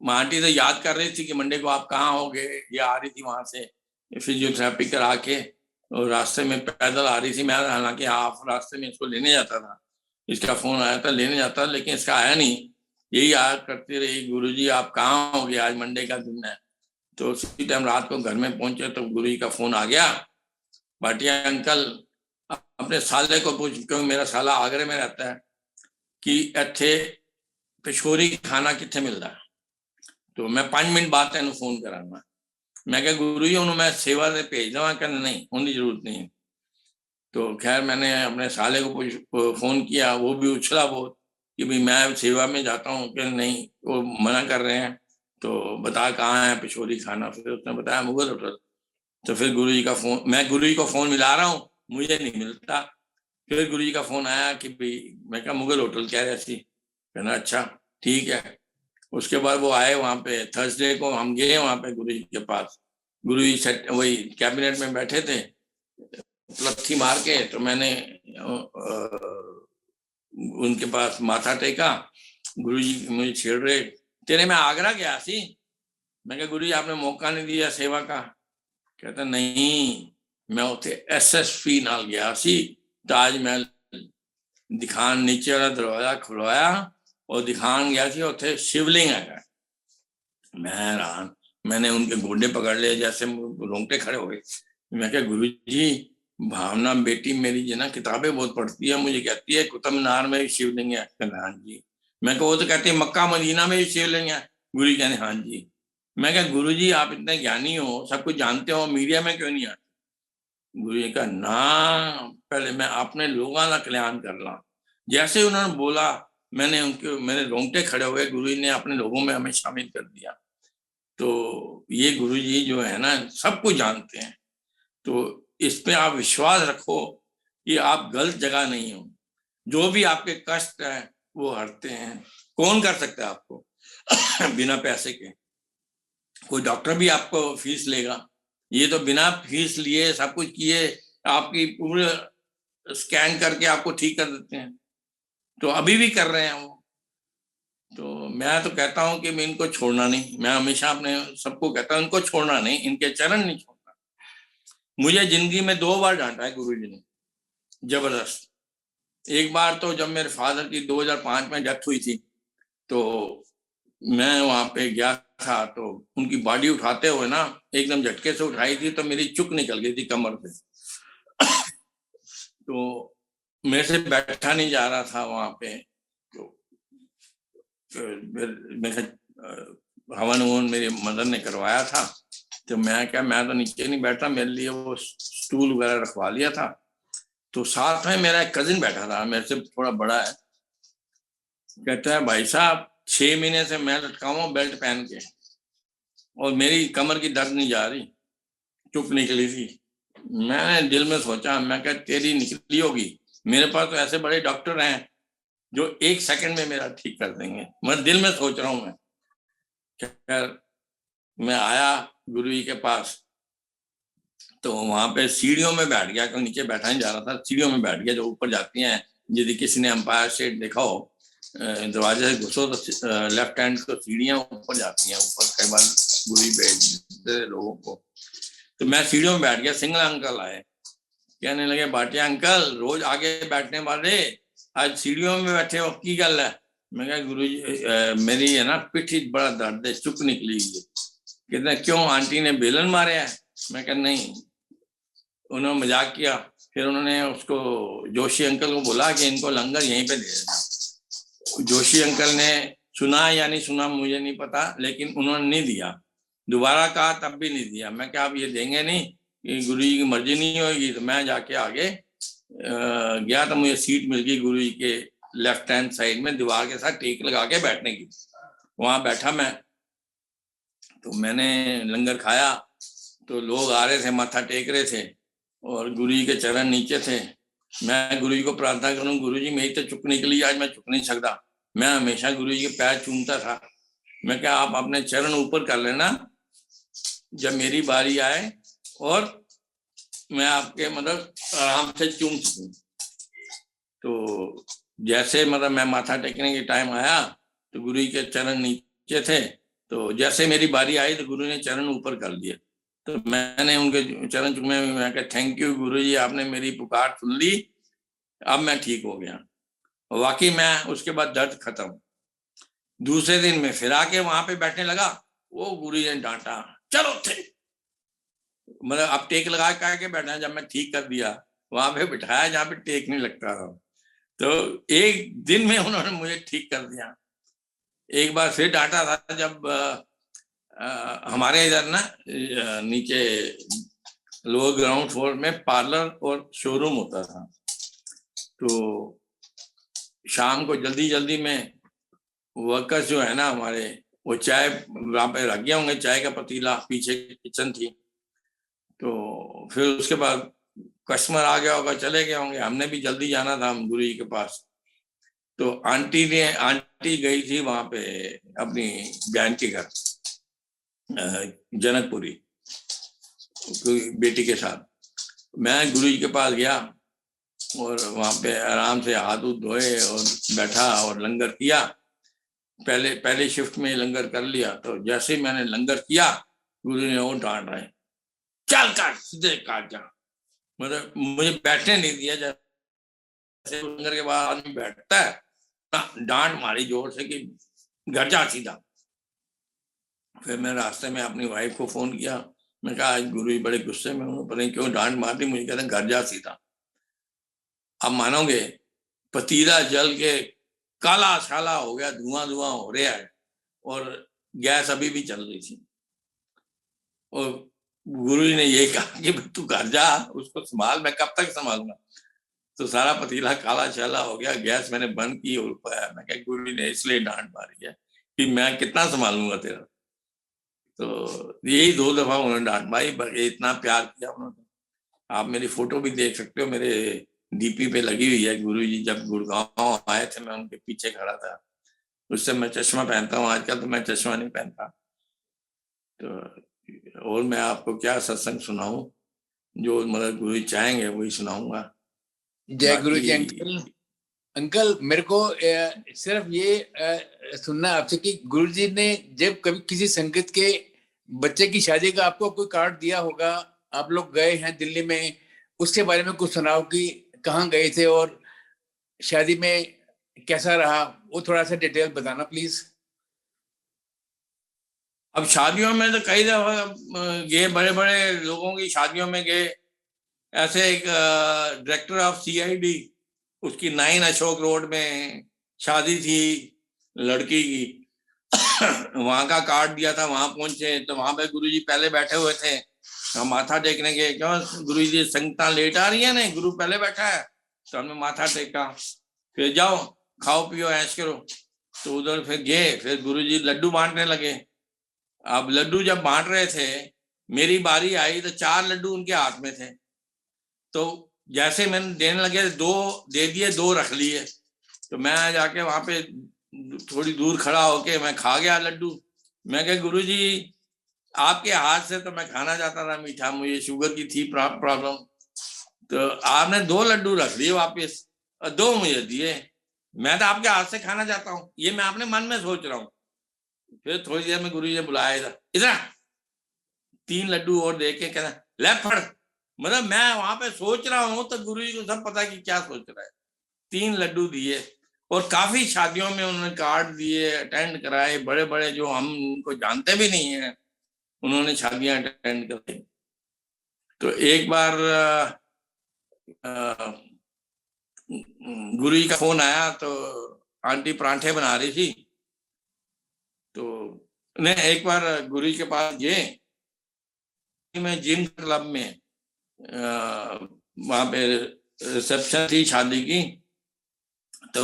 Aunty तो याद कर रही थी कि मंडे को आप कहाँ होगे, ये आ रही थी वहां से फिजियोथेरेपी करा के, और रास्ते में पैदल आ रही थी, मैं हालांकि हाफ रास्ते में इसको लेने जाता था, इसका फोन आया था लेने जाता, लेकिन इसका आया नहीं, यही याद करती रही गुरुजी आप कहाँ होगे, आज मंडे का दिन है। तो उसी टाइम रात को घर में पहुंचे तो गुरुजी का फोन आ गया, भाटिया अंकल अपने साले को पूछ, क्योंकि मेरा साला आगरे में रहता है, कि इत्थे पिछोरी खाना कितने मिलता है। तो मैं 5 मिनट बाद तेन फोन करांगा। मैं क्या गुरु जी उन्होंने मैं सेवा से भेज देवा, कहना नहीं उनकी जरूरत नहीं है। तो खैर मैंने अपने साले को फोन किया, वो भी उछला बहुत कि भाई मैं सेवा में जाता हूँ, कि नहीं वो मना कर रहे हैं, तो बता कहाँ है पिछोरी खाना। फिर उसने बताया मुगल होटल। तो फिर गुरु जी का फोन, मैं गुरु जी को फोन मिला रहा हूँ, मुझे नहीं मिलता। फिर गुरु जी का फोन आया कि भाई, मैं क्या मुगल होटल कह रहे थी, कहना अच्छा ठीक है। उसके बाद वो आए वहां पे, थर्सडे को हम गए वहां पे गुरु जी के पास, गुरु जी सेट वही कैबिनेट में बैठे थे, लत्थी मार के, तो मैंने उनके पास माथा टेका। गुरु जी मुझे छेड़ रहे, तेरे मैं आगरा गया सी। मैं कहा गुरु जी आपने मौका नहीं दिया सेवा का। कहता नहीं, मैं उसे एसएसपी नाल गया सी ताजमहल दिखान, नीचे वाला दरवाजा खुलवाया और दिखान गया सी उसे शिवलिंग है। मैं हैरान, मैंने उनके गोडे पकड़ लिए, जैसे रोंगटे खड़े हो गए। मैं क्या गुरु जी, भावना बेटी मेरी जो ना किताबें बहुत पढ़ती है, मुझे कहती है कुतुब मीनार में भी शिवलिंग है। कहना हाँ जी। मैं को वो तो कहती है मक्का मदीना में भी शिवलिंग है। गुरु जी कहने हाँ जी। मैं क्या गुरु जी आप इतने ज्ञानी हो, सब कुछ जानते हो, मीडिया में क्यों नहीं आते? गुरु जी का ना, पहले मैं अपने लोगों का कल्याण कर ला, जैसे उन्होंने बोला, मैंने उनके मेरे रोंगटे खड़े हो गए। गुरुजी ने अपने लोगों में हमें शामिल कर दिया। तो ये गुरुजी जो है ना, सब कुछ जानते हैं। तो इस पे आप विश्वास रखो कि आप गलत जगह नहीं हो। जो भी आपके कष्ट है वो हरते हैं। कौन कर सकता है आपको बिना पैसे के? कोई डॉक्टर भी आपको फीस लेगा? ये तो बिना फीस लिए सब कुछ किए आपकी पूरे स्कैन करके आपको ठीक कर देते हैं। तो अभी भी कर रहे हैं वो। तो मैं तो कहता हूं कि मैं इनको छोड़ना नहीं। मैं हमेशा अपने सबको कहता हूं, इनको छोड़ना नहीं, इनके चरण नहीं छोड़ना। मुझे जिंदगी में 2 बार डांटा है गुरु जी ने, जबरदस्त। एक बार तो जब मेरे फादर की 2005 में डेथ हुई थी, तो मैं वहां पे गया था। तो उनकी बॉडी उठाते हुए ना, एकदम झटके से उठाई थी तो मेरी चुक निकल गई थी कमर पे। तो मेरे से बैठा नहीं जा रहा था वहां पे। तो मेरे हवन ववन मेरी मदर ने करवाया था। तो मैं तो नीचे नहीं बैठा, मेरे लिए वो स्टूल वगैरह रखवा लिया था। तो साथ में मेरा एक कजिन बैठा था, मेरे से थोड़ा बड़ा है। कहता है, भाई साहब 6 महीने से मैं लटका हुआ बेल्ट पहन के, और मेरी कमर की दर्द नहीं जा रही, चुप निकली थी। मैंने दिल में सोचा, मैं क्या तेरी निकली होगी, मेरे पास तो ऐसे बड़े डॉक्टर हैं जो 1 सेकंड में मेरा ठीक कर देंगे। मैं दिल में सोच रहा हूँ मैं। खैर, मैं आया गुरु जी के पास। तो वहां पे सीढ़ियों में बैठ गया, क्योंकि नीचे बैठा नहीं जा रहा था। सीढ़ियों में बैठ गया, जो ऊपर जाती हैं। यदि किसी ने एम्पायर स्टेट देखा हो, दरवाजे से घुसो तो लेफ्ट हैंड को सीढ़ियां ऊपर जाती हैं। ऊपर कई बार गुरु जी भेजते लोगों को। तो मैं सीढ़ियों में बैठ गया। सिंगल अंकल आए, कहने लगे, भाटिया अंकल रोज आगे बैठने वाले आज सीढ़ियों में बैठे हो, की गल है? मैं कहा, गुरु जी मेरी है ना पिठी बड़ा दर्द है, चुप निकली हुई है। कहते क्यों, आंटी ने बेलन मारे है? मैं कहा नहीं। उन्होंने मजाक किया। फिर उन्होंने उसको जोशी अंकल को बोला कि इनको लंगर यहीं पे दे देना। जोशी अंकल ने सुना या नहीं सुना मुझे नहीं पता, लेकिन उन्होंने नहीं दिया। दोबारा कहा तब भी नहीं दिया। मैं क्या आप ये देंगे नहीं? कि गुरु जी की मर्जी नहीं होगी? तो मैं जाके आगे गया तो मुझे सीट मिल गई गुरु जी के लेफ्ट हैंड साइड में, दीवार के साथ टेक लगा के बैठने की। वहां बैठा मैं। तो मैंने लंगर खाया। तो लोग आ रहे थे, माथा टेक रहे थे, और गुरु जी के चरण नीचे थे। मैं गुरु जी को प्रार्थना करूं, गुरु जी मेरी तो चुक निकली, आज मैं चुक नहीं सकता। मैं हमेशा गुरु जी के पैर चूमता था। मैं क्या आप अपने चरण ऊपर कर लेना, जब मेरी बारी आए और मैं आपके मतलब आराम से चूम सकूं। तो जैसे मतलब मैं माथा टेकने के टाइम आया, तो गुरु जी के चरण नीचे थे। तो जैसे मेरी बारी आई तो गुरु ने चरण ऊपर कर दिया। तो मैंने उनके चरण चूमे। मैं कहा, थैंक यू गुरु जी, आपने मेरी पुकार सुन ली, अब मैं ठीक हो गया। वाकई मैं उसके बाद दर्द खत्म। दूसरे दिन में फिर आके वहां पे बैठने लगा। वो गुरु जी ने डांटा, चलो थे, मतलब अब टेक लगा के बैठना। जब मैं ठीक कर दिया, वहां पे बिठाया जहाँ पे टेक नहीं लगता था। तो एक दिन में उन्होंने मुझे ठीक कर दिया। एक बार फिर डांटा था, जब हमारे इधर ना नीचे लोअर ग्राउंड फ्लोर में पार्लर और शोरूम होता था। तो शाम को जल्दी जल्दी में वर्कर्स जो है ना हमारे, वो चाय वहां पे रख गए होंगे, चाय का पतीला, पीछे किचन थी। तो फिर उसके बाद कस्टमर आ गया होगा, चले गए होंगे, हमने भी जल्दी जाना था हम गुरु जी के पास। तो आंटी गई थी वहां पे अपनी बहन के घर, जनकपुरी, बेटी के साथ। मैं गुरु जी के पास गया, और वहां पे आराम से हाथ उथ धोए और बैठा और लंगर किया। पहले शिफ्ट में लंगर कर लिया। तो जैसे ही मैंने लंगर किया, गुरु ने वो डांट रहे, चल काट, सीधे काट जा। मतलब मुझे बैठने नहीं दिया। जैसे लंगर के बाद आदमी बैठता है, डांट मारी जोर से कि घर जा सीधा। फिर मैं रास्ते में अपनी वाइफ को फोन किया। मैं कहा, आज गुरु जी बड़े गुस्से में हूँ, पता नहीं क्यों डांट मारती। मुझे कहते घर जा सीधा। आप मानोगे, पतीला जल के काला शाला हो गया, धुआं धुआं हो रहा है, और गैस अभी भी चल रही थी। और गुरु जी ने ये कहा कि तू घर जा, उसको संभाल, मैं कब तक संभालूंगा। तो सारा पतीला काला छाला हो गया, गैस मैंने बंद की और पाया। मैं क्या गुरु जी ने इसलिए डांट मारी है कि मैं कितना संभालूंगा तेरा। तो यही 2 दफा उन्होंने डांट मारी, बल्कि इतना प्यार किया उन्होंने। आप मेरी फोटो भी देख सकते हो, मेरे डीपी पे लगी हुई है। गुरु जी जब गुड़गांव आए थे, मैं उनके पीछे खड़ा था। उससे मैं चश्मा पहनता हूँ, आजकल तो मैं चश्मा नहीं पहनता। तो और मैं आपको क्या सत्संग सुनाऊं, जो मतलब गुरु जी चाहेंगे वही सुनाऊंगा। जय गुरु बाकी जी। अंकल, अंकल मेरे को सिर्फ ये सुनना आपसे कि गुरु जी ने जब कभी किसी संगत के बच्चे की शादी का आपको कोई कार्ड दिया होगा, आप लोग गए हैं दिल्ली में, उसके बारे में कुछ सुनाओ कि कहाँ गए थे और शादी में कैसा रहा, वो थोड़ा सा डिटेल बताना प्लीज। अब शादियों में तो कई दफा गए, बड़े बड़े लोगों की शादियों में गए। ऐसे एक डायरेक्टर ऑफ सीआईडी, उसकी 9 अशोक रोड में शादी थी लड़की की। वहां का कार्ड दिया था, वहां पहुंचे तो वहां पे गुरुजी पहले बैठे हुए थे। हम माथा टेकने गए, क्यों गुरुजी संगता लेट आ रही है ना, गुरु पहले बैठा है। तो हमने माथा टेका, फिर जाओ खाओ पियो ऐश करो। तो उधर फिर गए, फिर गुरुजी लड्डू बांटने लगे। अब लड्डू जब बांट रहे थे, मेरी बारी आई तो 4 लड्डू उनके हाथ में थे। तो जैसे मैंने देने लगे, 2 दे दिए, 2 रख लिए। तो मैं जाके वहां पे थोड़ी दूर खड़ा होके मैं खा गया लड्डू। मैं कहा गुरु जी आपके हाथ से तो मैं खाना चाहता था मीठा, मुझे शुगर की थी प्रॉब्लम। तो आपने 2 लड्डू रख लिए वापस और 2 मुझे दिए। मैं तो आपके हाथ से खाना चाहता हूँ, ये मैं अपने मन में सोच रहा हूँ। फिर थोड़ी देर में गुरु जी ने बुलाया इधर 3 लड्डू और दे के कहना ले फड़। मतलब मैं वहां पे सोच रहा हूँ तो गुरु जी को सब पता कि क्या सोच रहा है। 3 लड्डू दिए और काफी शादियों में उन्होंने कार्ड दिए, अटेंड कराए, बड़े बड़े जो हम उनको जानते भी नहीं है उन्होंने शादियां अटेंड कराई। तो एक बार गुरु जी का फोन आया, तो आंटी परांठे बना रही थी। तो ने एक बार गुरु जी के पास गए, मैं जिम क्लब में वहां पे रिसेप्शन थी शादी की। तो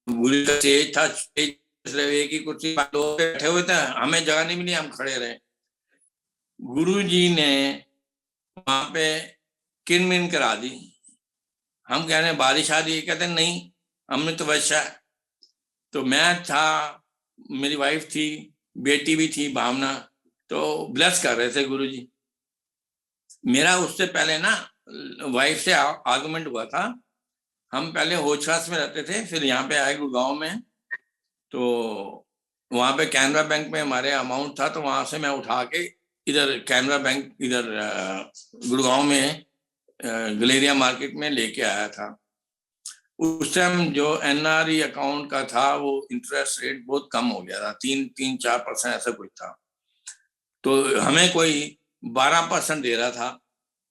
गुरु का स्टेज था, स्टेज एक ही कुर्सी पर लोग बैठे हुए थे, हमें जगह नहीं मिली, हम खड़े रहे। गुरु जी ने वहां पे किन करा दी। हम कह रहे हैं बारिश आ रही है, कहते नहीं हमने तो वर्षा। तो मैं था, मेरी वाइफ थी, बेटी भी थी भावना, तो ब्लेस कर रहे थे गुरु जी। मेरा उससे पहले ना वाइफ से आर्गुमेंट हुआ था। हम पहले होशखास में रहते थे, फिर यहाँ पे आए गुड़गांव में। तो वहां पे कैनरा बैंक में हमारे अमाउंट था, तो वहां से मैं उठा के इधर कैनरा बैंक इधर गुड़गांव में गलेरिया मार्केट में लेके आया था। उस टाइम जो एनआरई अकाउंट का था वो इंटरेस्ट रेट बहुत कम हो गया था, 3-4% ऐसा कुछ था। तो हमें कोई 12% दे रहा था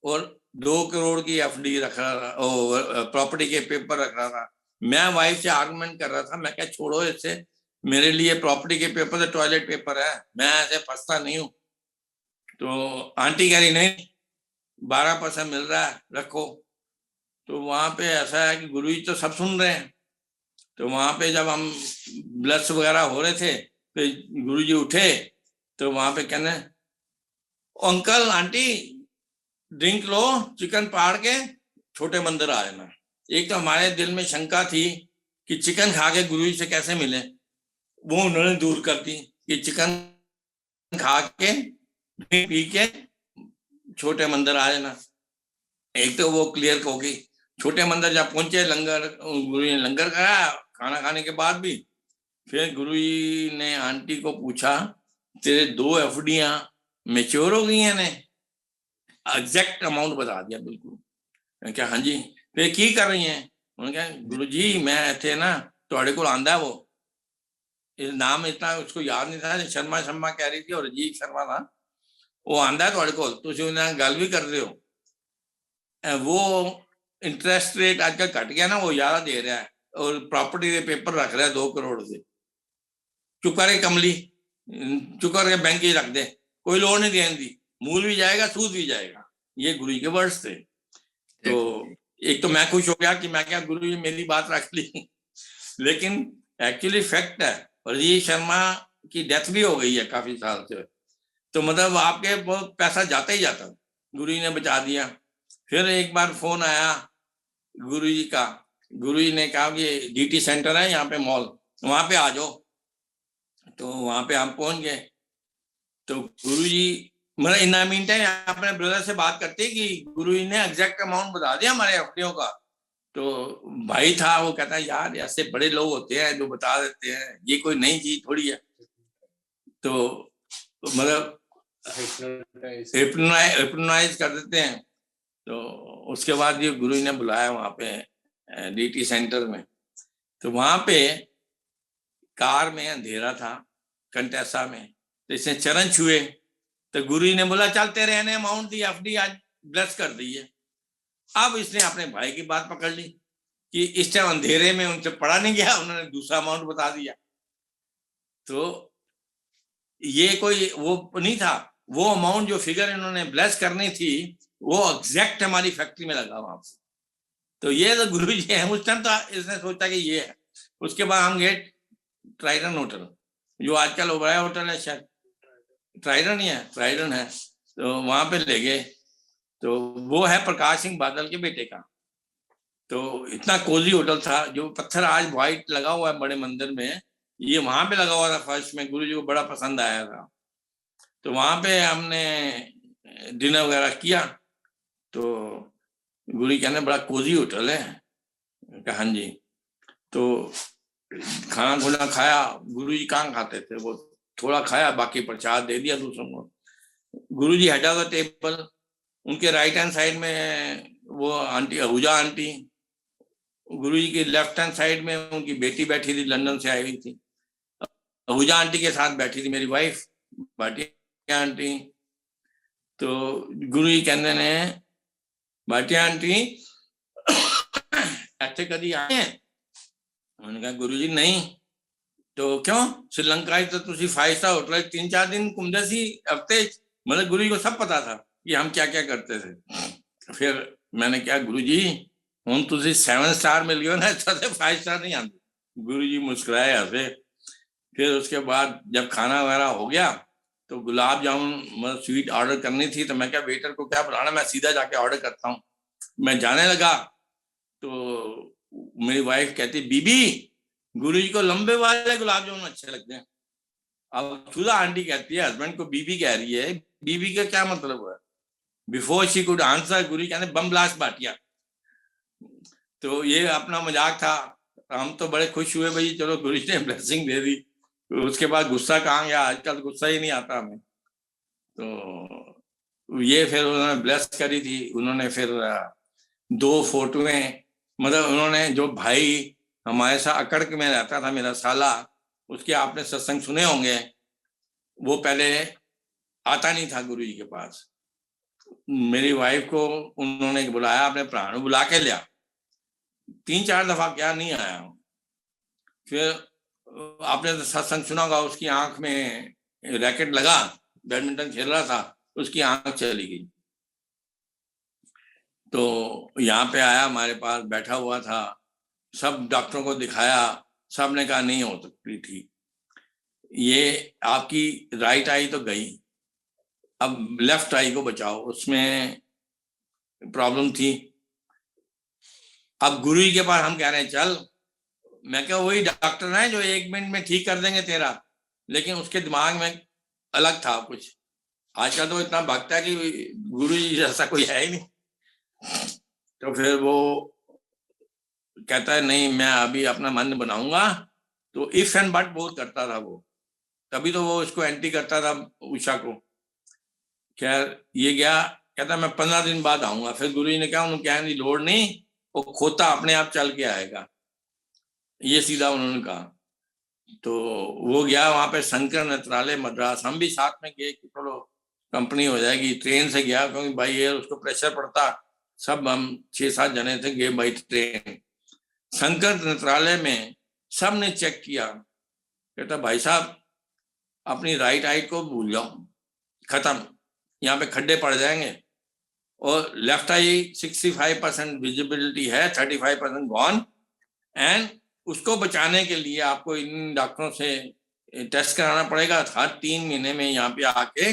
और 2 करोड़ की एफडी रख रहा था, प्रॉपर्टी के पेपर रख रहा था। मैं वाइफ से आर्गुमेंट कर रहा था, मैं क्या छोड़ो इससे, मेरे लिए प्रॉपर्टी के पेपर तो टॉयलेट पेपर है, मैं ऐसे फंसता नहीं हूँ। तो आंटी कह रही नहीं 12% मिल रहा है रखो। तो वहां पे ऐसा है कि गुरु जी तो सब सुन रहे हैं। तो वहां पे जब हम ब्लश वगैरह हो रहे थे तो गुरु जी उठे, तो वहां पे कहने अंकल आंटी ड्रिंक लो, चिकन पाड़ के छोटे मंदिर आ जाना। एक तो हमारे दिल में शंका थी कि चिकन खा के गुरु जी से कैसे मिले, वो उन्होंने दूर कर दी कि चिकन खा के पी के छोटे मंदिर आ जाना। एक तो वो क्लियर होगी। छोटे मंदिर जब पहुंचे, लंगर गुरु जी ने लंगर कराया खाना खाने के बाद भी। फिर गुरु जी ने आंटी को पूछा तेरे 2 एफडियां मेच्योर हो गई ने, एग्जैक्ट अमाउंट बता दिया बिल्कुल। क्या हाँ जी, फिर की कर रही हैं? उन्होंने कहा गुरु जी मैं इतने ना थोड़े को आंदा है, वो इस नाम इतना उसको याद नहीं था, शर्मा शर्मा कह रही थी और अजीत शर्मा था, वो आंदा है थोड़े को, तुम उन्हें गल भी कर रहे हो। वो इंटरेस्ट रेट आजकल घट गया ना, वो ज्यादा दे रहा है और प्रॉपर्टी के पेपर रख रहा है 2 करोड़ से। चुप करे कमली, चुप करके बैंक ही रख दे, कोई लोन नहीं देने दी, मूल भी जाएगा सूद भी जाएगा। ये गुरु के वर्ड्स थे। तो एक तो मैं खुश हो गया कि मैं क्या गुरु जी मेरी बात रख ली, लेकिन एक्चुअली फैक्ट है। और ये शर्मा की डेथ भी हो गई है काफी साल से, तो मतलब आपके वो पैसा जाता ही जाता, गुरु जी ने बचा दिया। फिर एक बार फोन आया गुरु जी का, गुरु जी ने कहा कि डीटी सेंटर है यहाँ पे मॉल, वहां पे आ जाओ। तो वहां पे हम पहुंच गए। तो गुरु जी मतलब इन मीन टाइम अपने ब्रदर से बात करते कि गुरु जी ने एग्जैक्ट अमाउंट बता दिया हमारे एफडीओ का। तो भाई था वो कहता है यार ऐसे बड़े लोग होते हैं जो बता देते हैं, ये कोई नई चीज थोड़ी है। तो मतलब हिप्नोटाइज कर देते हैं। तो उसके बाद ये गुरु जी ने बुलाया वहां पे डीटी सेंटर में। तो वहां पे कार में अंधेरा था कंटेसा में, तो इसने चरण छुए। तो गुरु जी ने बोला चल तेरे ने अमाउंट दी एफडी आज ब्लेस कर दी है। अब इसने अपने भाई की बात पकड़ ली कि इस टाइम अंधेरे में उनसे पढ़ा नहीं गया, उन्होंने दूसरा अमाउंट बता दिया। तो ये कोई वो नहीं था, वो अमाउंट जो फिगर इन्होंने ब्लेस करनी थी वो एग्जैक्ट हमारी फैक्ट्री में लगा वहां से। तो ये तो गुरु जी है, उस टाइम तो इसने सोचा कि ये है। उसके बाद हम गए ट्राइडन होटल, जो आजकल ओबराय होटल है, शायद ट्राइडन ही है, ट्राइडन है। तो वहां पे ले गए। तो वो है प्रकाश सिंह बादल के बेटे का। तो इतना कोजी होटल था, जो पत्थर आज व्हाइट लगा हुआ है बड़े मंदिर में, ये वहां पे लगा हुआ था फर्श में, गुरु जी को बड़ा पसंद आया था। तो वहां पे हमने डिनर वगैरह किया। तो गुरु जी कहने बड़ा कोजी होटल है, कहा हाँ जी। तो खाना खुना खाया, गुरु जी कहाँ खाते थे, वो थोड़ा खाया बाकी प्रसाद दे दिया दूसरों को। गुरु जी हेड ऑफ द टेबल, उनके राइट हैंड साइड में वो आंटी आहूजा आंटी, गुरु जी की लेफ्ट हैंड साइड में उनकी बेटी बैठी थी, लंदन से आई हुई थी। आहूजा आंटी के साथ बैठी थी मेरी वाइफ भाटिया आंटी। तो गुरु जी कहते ने भाटिया आंटी ਇੱਥੇ कभी आए हैं? उन्होंने कहा गुरु जी नहीं। तो क्यों, श्रीलंका तो तुसी 5 स्टार होटल 3-4 दिन घूमते सी हफ्ते। मतलब गुरु जी को सब पता था कि हम क्या क्या करते थे। फिर मैंने क्या गुरु जी हूँ तुसी 7 स्टार मिल गए ना, 5 स्टार नहीं आते। गुरु जी मुस्कुराए हंसे। फिर उसके बाद जब खाना वगैरह हो गया तो गुलाब जामुन मतलब स्वीट ऑर्डर करनी थी। तो मैं क्या वेटर को क्या बुलाना, मैं सीधा जाके ऑर्डर करता हूँ। मैं जाने लगा तो मेरी वाइफ कहती बीबी गुरु जी को लंबे वाले गुलाब जामुन अच्छे लगते हैं। अब सुधा आंटी कहती है हस्बैंड को बीबी कह रही है, बीबी का क्या मतलब है। बिफोर शी कुड आंसर गुरु जी कहते बम ब्लास्ट बाटिया। तो ये अपना मजाक था। हम तो बड़े खुश हुए भाई चलो गुरु जी ने ब्लेसिंग दे दी। तो उसके बाद गुस्सा कहाँ गया, आजकल तो गुस्सा ही नहीं आता हमें। तो ये फिर उन्होंने ब्लेस करी थी। उन्होंने फिर 2 फोटोएं, मतलब उन्होंने जो भाई हमारे साथ अकड़ में रहता था मेरा साला, उसके आपने सत्संग सुने होंगे, वो पहले आता नहीं था गुरु जी के पास। मेरी वाइफ को उन्होंने बुलाया, अपने प्राण बुला के लिया, 3-4 दफा क्या नहीं आया। फिर आपने तो सत्संग सुना होगा, उसकी आंख में रैकेट लगा, बैडमिंटन खेल रहा था, उसकी आंख चली गई। तो यहाँ पे आया, हमारे पास बैठा हुआ था, सब डॉक्टरों को दिखाया, सब ने कहा नहीं हो सकती थी। ये आपकी राइट आई तो गई, अब लेफ्ट आई को बचाओ, उसमें प्रॉब्लम थी। अब गुरु जी के पास हम कह रहे हैं चल, मैं क्या वही डॉक्टर है जो 1 मिनट में ठीक कर देंगे तेरा, लेकिन उसके दिमाग में अलग था कुछ। आजकल तो इतना भागता है कि गुरु जी जैसा कोई है ही नहीं। तो फिर वो कहता है नहीं मैं अभी अपना मन बनाऊंगा। तो इफ एंड बट बहुत करता था वो, तभी तो वो उसको एंटी करता था उषा को। खैर ये गया, कहता मैं 15 दिन बाद आऊंगा। फिर गुरु जी ने कहा उन्होंने कहने की लोड़ नहीं, वो खोता अपने आप चल के आएगा, ये सीधा उन्होंने कहा। तो वो गया वहां पे शंकर नेत्रालय मद्रास, हम भी साथ में गए कि चलो कंपनी हो जाएगी। ट्रेन से गया क्योंकि भाई ये उसको प्रेशर पड़ता, सब हम 6-7 जने थे गए बाई ट्रेन। शंकर नेत्रालय में सब ने चेक किया, कहता भाई साहब अपनी राइट आई को भूल जाओ, खत्म, यहाँ पे खड्डे पड़ जाएंगे। और लेफ्ट आई 65% विजिबिलिटी है, 35% गॉन, एंड उसको बचाने के लिए आपको इन डॉक्टरों से टेस्ट कराना पड़ेगा। हर 3 महीने में यहाँ पे आके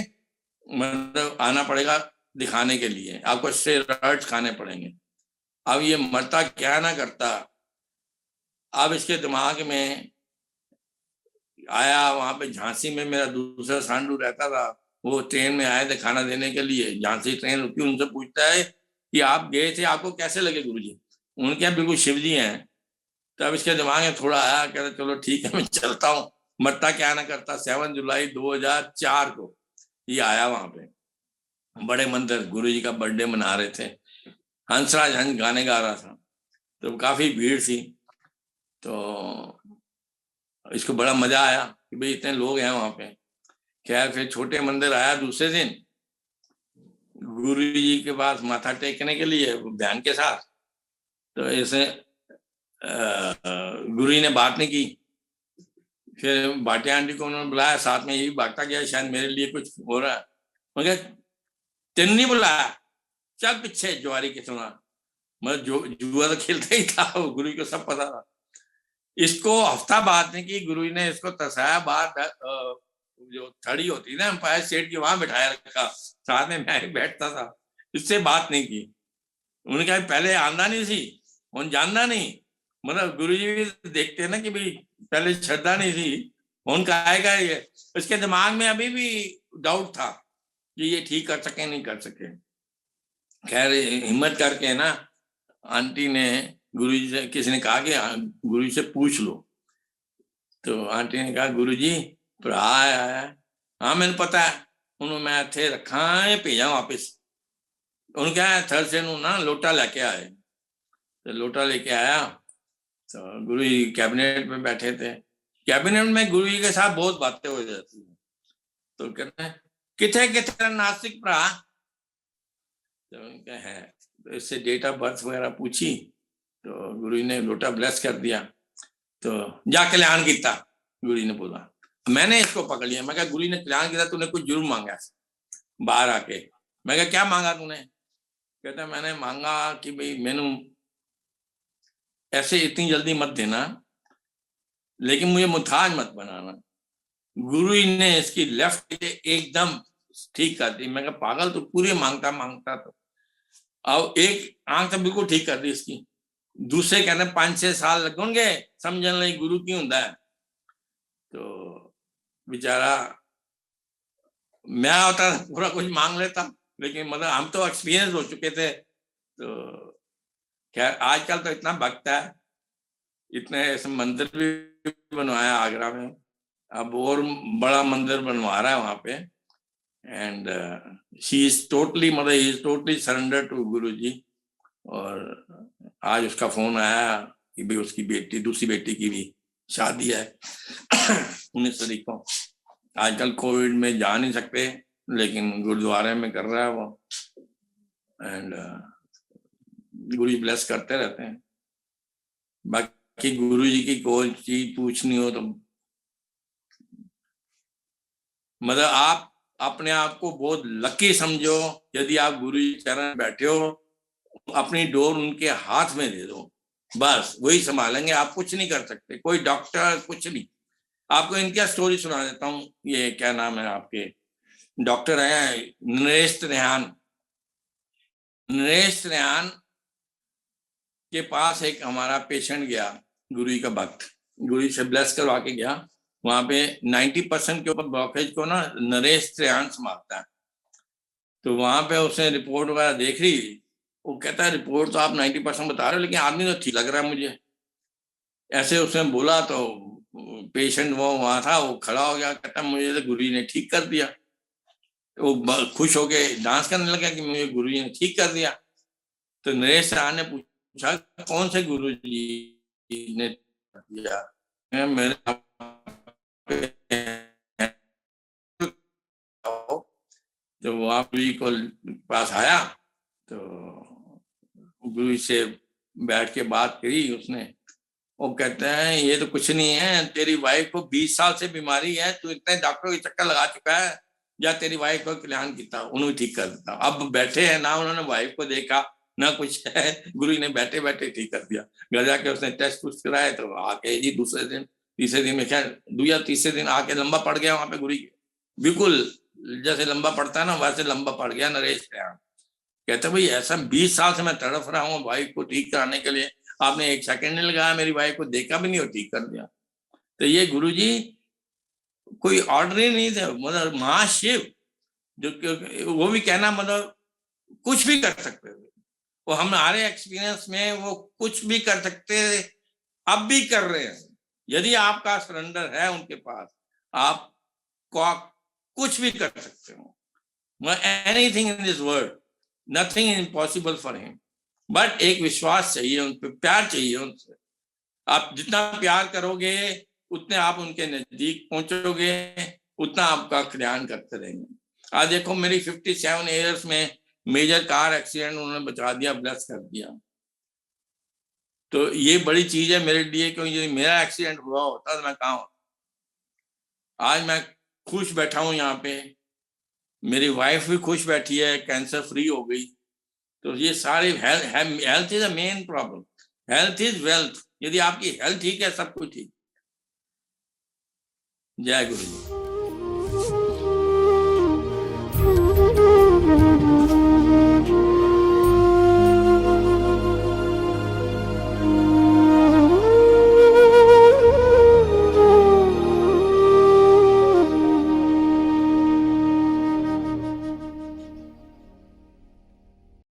मतलब आना पड़ेगा दिखाने के लिए, आपको स्टेरॉइड्स खाने पड़ेंगे। अब ये मरता क्या ना करता, अब इसके दिमाग में आया, वहां पे झांसी में मेरा दूसरा सांडू रहता था, वो ट्रेन में आए थे खाना देने के लिए, झांसी ट्रेन रुकी, उनसे पूछता है कि आप गए थे, आपको कैसे लगे गुरुजी? उनके यहाँ बिल्कुल शिव जी हैं। तब इसके दिमाग में थोड़ा आया, कहते चलो ठीक है मैं चलता हूँ, मरता क्या ना करता। 7 जुलाई 2004 को ये आया वहां पे बड़े मंदिर, गुरुजी का बर्थडे मना रहे थे, हंसराज हंस गाने गा रहा था, तो काफी भीड़ थी। तो इसको बड़ा मजा आया कि भाई इतने लोग हैं वहां पे। खैर फिर छोटे मंदिर आया दूसरे दिन गुरु जी के पास माथा टेकने के लिए ध्यान के साथ। तो ऐसे गुरु जी ने बात नहीं की। फिर भाटिया आंटी को उन्होंने बुलाया, साथ में यही बांटा गया, शायद मेरे लिए कुछ हो रहा है। मगर तेन नहीं बुलाया, चल पीछे ज्वारी के सुना, मतलब जो जुआ तो खेलता ही था, गुरु जी को सब पता था। इसको हफ्ता बाद में कि गुरु जी ने इसको तसाया, बाहर जो थड़ी होती ना एम्पायर स्टेट की, वहां बिठाया रखा, साथ में मैं बैठता था, इससे बात नहीं की। उन्होंने कहा पहले आंदा नहीं सी, उन जानना नहीं, मतलब गुरु जी भी देखते ना कि भाई पहले श्रद्धा नहीं थी, उनका आएगा ये। उसके दिमाग में अभी भी डाउट था कि ये ठीक कर सके नहीं कर सके। खैर हिम्मत करके ना आंटी ने गुरुजी से, किसी ने कहा कि गुरुजी से पूछ लो, तो आंटी ने कहा गुरुजी भरा आया। हाँ मैंने पता है, उन्होंने मैं इथे रखा है, भेजा वापिस। उन्होंने कहा थर्सडे नू ना लोटा लेके आए, तो लोटा लेके आया। तो गुरुजी कैबिनेट में बैठे थे, कैबिनेट में गुरुजी के साथ बहुत बातें हो जाती है। तो कहते हैं किथे किथे नास्तिक भरा, तो उनका है, तो इससे डेट ऑफ बर्थ वगैरह पूछी, तो गुरु ने लोटा ब्लेस कर दिया। तो जा कल्याण किया, गुरु ने बोला। मैंने इसको पकड़ लिया, मैं कहा गुरु ने कल्याण किया, तूने कुछ जुर्म मांगा बाहर आके? मैं कहा क्या मांगा तूने? कहता मैंने मांगा कि भाई मैनू ऐसे इतनी जल्दी मत देना, लेकिन मुझे मुथाज मत बनाना। गुरु ने इसकी लेफ्ट एकदम ठीक कर दी। मैं कहा पागल, तो पूरे मांगता मांगता तो अब एक आंख तो बिल्कुल ठीक कर दी इसकी। दूसरे कहते 5-6 साल लगेंगे समझने लगी गुरु की होता है। तो बेचारा मैं होता पूरा कुछ मांग लेता, लेकिन मतलब हम तो एक्सपीरियंस हो चुके थे। तो खैर आजकल तो इतना भक्त है, इतने ऐसे मंदिर भी बनवाया आगरा में, अब और बड़ा मंदिर बनवा रहा है वहां पे। एंड शी इज टोटली, मतलब he is totally surrender to guru ji. और आज उसका फोन आया कि भाई उसकी बेटी, दूसरी बेटी की भी शादी है 19 तारीख को। आजकल कोविड में जा नहीं सकते, लेकिन गुरुद्वारे में कर रहा है वो। एंड गुरु जी ब्लेस करते रहते हैं। बाकी गुरु जी की कोई चीज पूछनी हो तो मतलब आप अपने आप को बहुत लकी समझो यदि आप गुरु जी चरण बैठे हो, अपनी डोर उनके हाथ में दे दो, बस वही संभालेंगे, आप कुछ नहीं कर सकते, कोई डॉक्टर कुछ नहीं। आपको इनकी स्टोरी सुना देता हूँ। ये क्या नाम है आपके, डॉक्टर हैं नरेश त्रेहान। नरेश त्रेहान के पास एक हमारा पेशेंट गया, गुरु जी का भक्त, गुरु जी से ब्लेस करवा के गया। वहां पे 90% के ऊपर ब्लॉकेज को ना नरेश त्रेहान संभालता है। तो वहां पे उसने रिपोर्ट वगैरह देख ली, वो कहता है रिपोर्ट तो आप 90% बता रहे हो, लेकिन आदमी तो ठीक लग रहा है मुझे। ऐसे उसने बोला तो पेशेंट वो वहां था, वो खड़ा हो गया, कहता मुझे तो गुरु जी ने ठीक कर दिया। वो खुश होके डांस करने लगा कि मुझे गुरु जी ने ठीक कर दिया। तो नरेश त्रेहान ने पूछा कौन से गुरु जी ने दिया? मेरे तो वो आप गुरु जी को पास आया, तो गुरु जी से बैठ के बात करी उसने। वो कहते हैं ये तो कुछ नहीं है, तेरी वाइफ को 20 साल से बीमारी है, तू इतने डॉक्टरों के चक्कर लगा चुका है, या तेरी वाइफ को कल्याण किया उन्होंने ठीक कर दिता। अब बैठे हैं ना, उन्होंने वाइफ को देखा ना कुछ है, गुरु जी ने बैठे बैठे ठीक कर दिया। घर जाके उसने टेस्ट कुछ कराया तो आके जी दूसरे दिन तीसरे दिन में, खैर दूसरा तीसरे दिन आके लंबा पड़ गया वहां पे गुरु जी, बिल्कुल जैसे लंबा पड़ता है ना वैसे लंबा पड़ गया नरेश के यहाँ। कहते भाई ऐसा 20 साल से मैं तड़फ रहा हूँ वाइफ को ठीक कराने के लिए, आपने 1 सेकंड नहीं लगाया, मेरी वाइफ को देखा भी नहीं और ठीक कर दिया। तो ये गुरु जी कोई ऑर्डर नहीं थे, मतलब महाशिव जो वो भी कहना मतलब कुछ भी कर सकते थे वो, हमारे एक्सपीरियंस में वो कुछ भी कर सकते, अब भी कर रहे हैं। यदि आपका सरेंडर है उनके पास, आप कुछ भी कर सकते हो। Anything in this world, nothing is impossible for him. But एक विश्वास चाहिए उन पर, प्यार चाहिए उनसे। आप जितना प्यार करोगे उतने आप उनके नजदीक पहुंचोगे, उतना आपका कल्याण करते रहेंगे। आज देखो मेरी 57 ईयर्स में मेजर कार एक्सीडेंट उन्होंने बचा दिया, ब्लेस कर दिया। तो ये बड़ी चीज है मेरे लिए, क्योंकि यदि मेरा एक्सीडेंट हुआ होता तो मैं कहाँ होता। आज मैं खुश बैठा हूं यहाँ पे, मेरी वाइफ भी खुश बैठी है, कैंसर फ्री हो गई। तो ये सारे health is a main problem, health is wealth. यदि आपकी हेल्थ ठीक है सब कुछ ठीक। जय गुरु जी।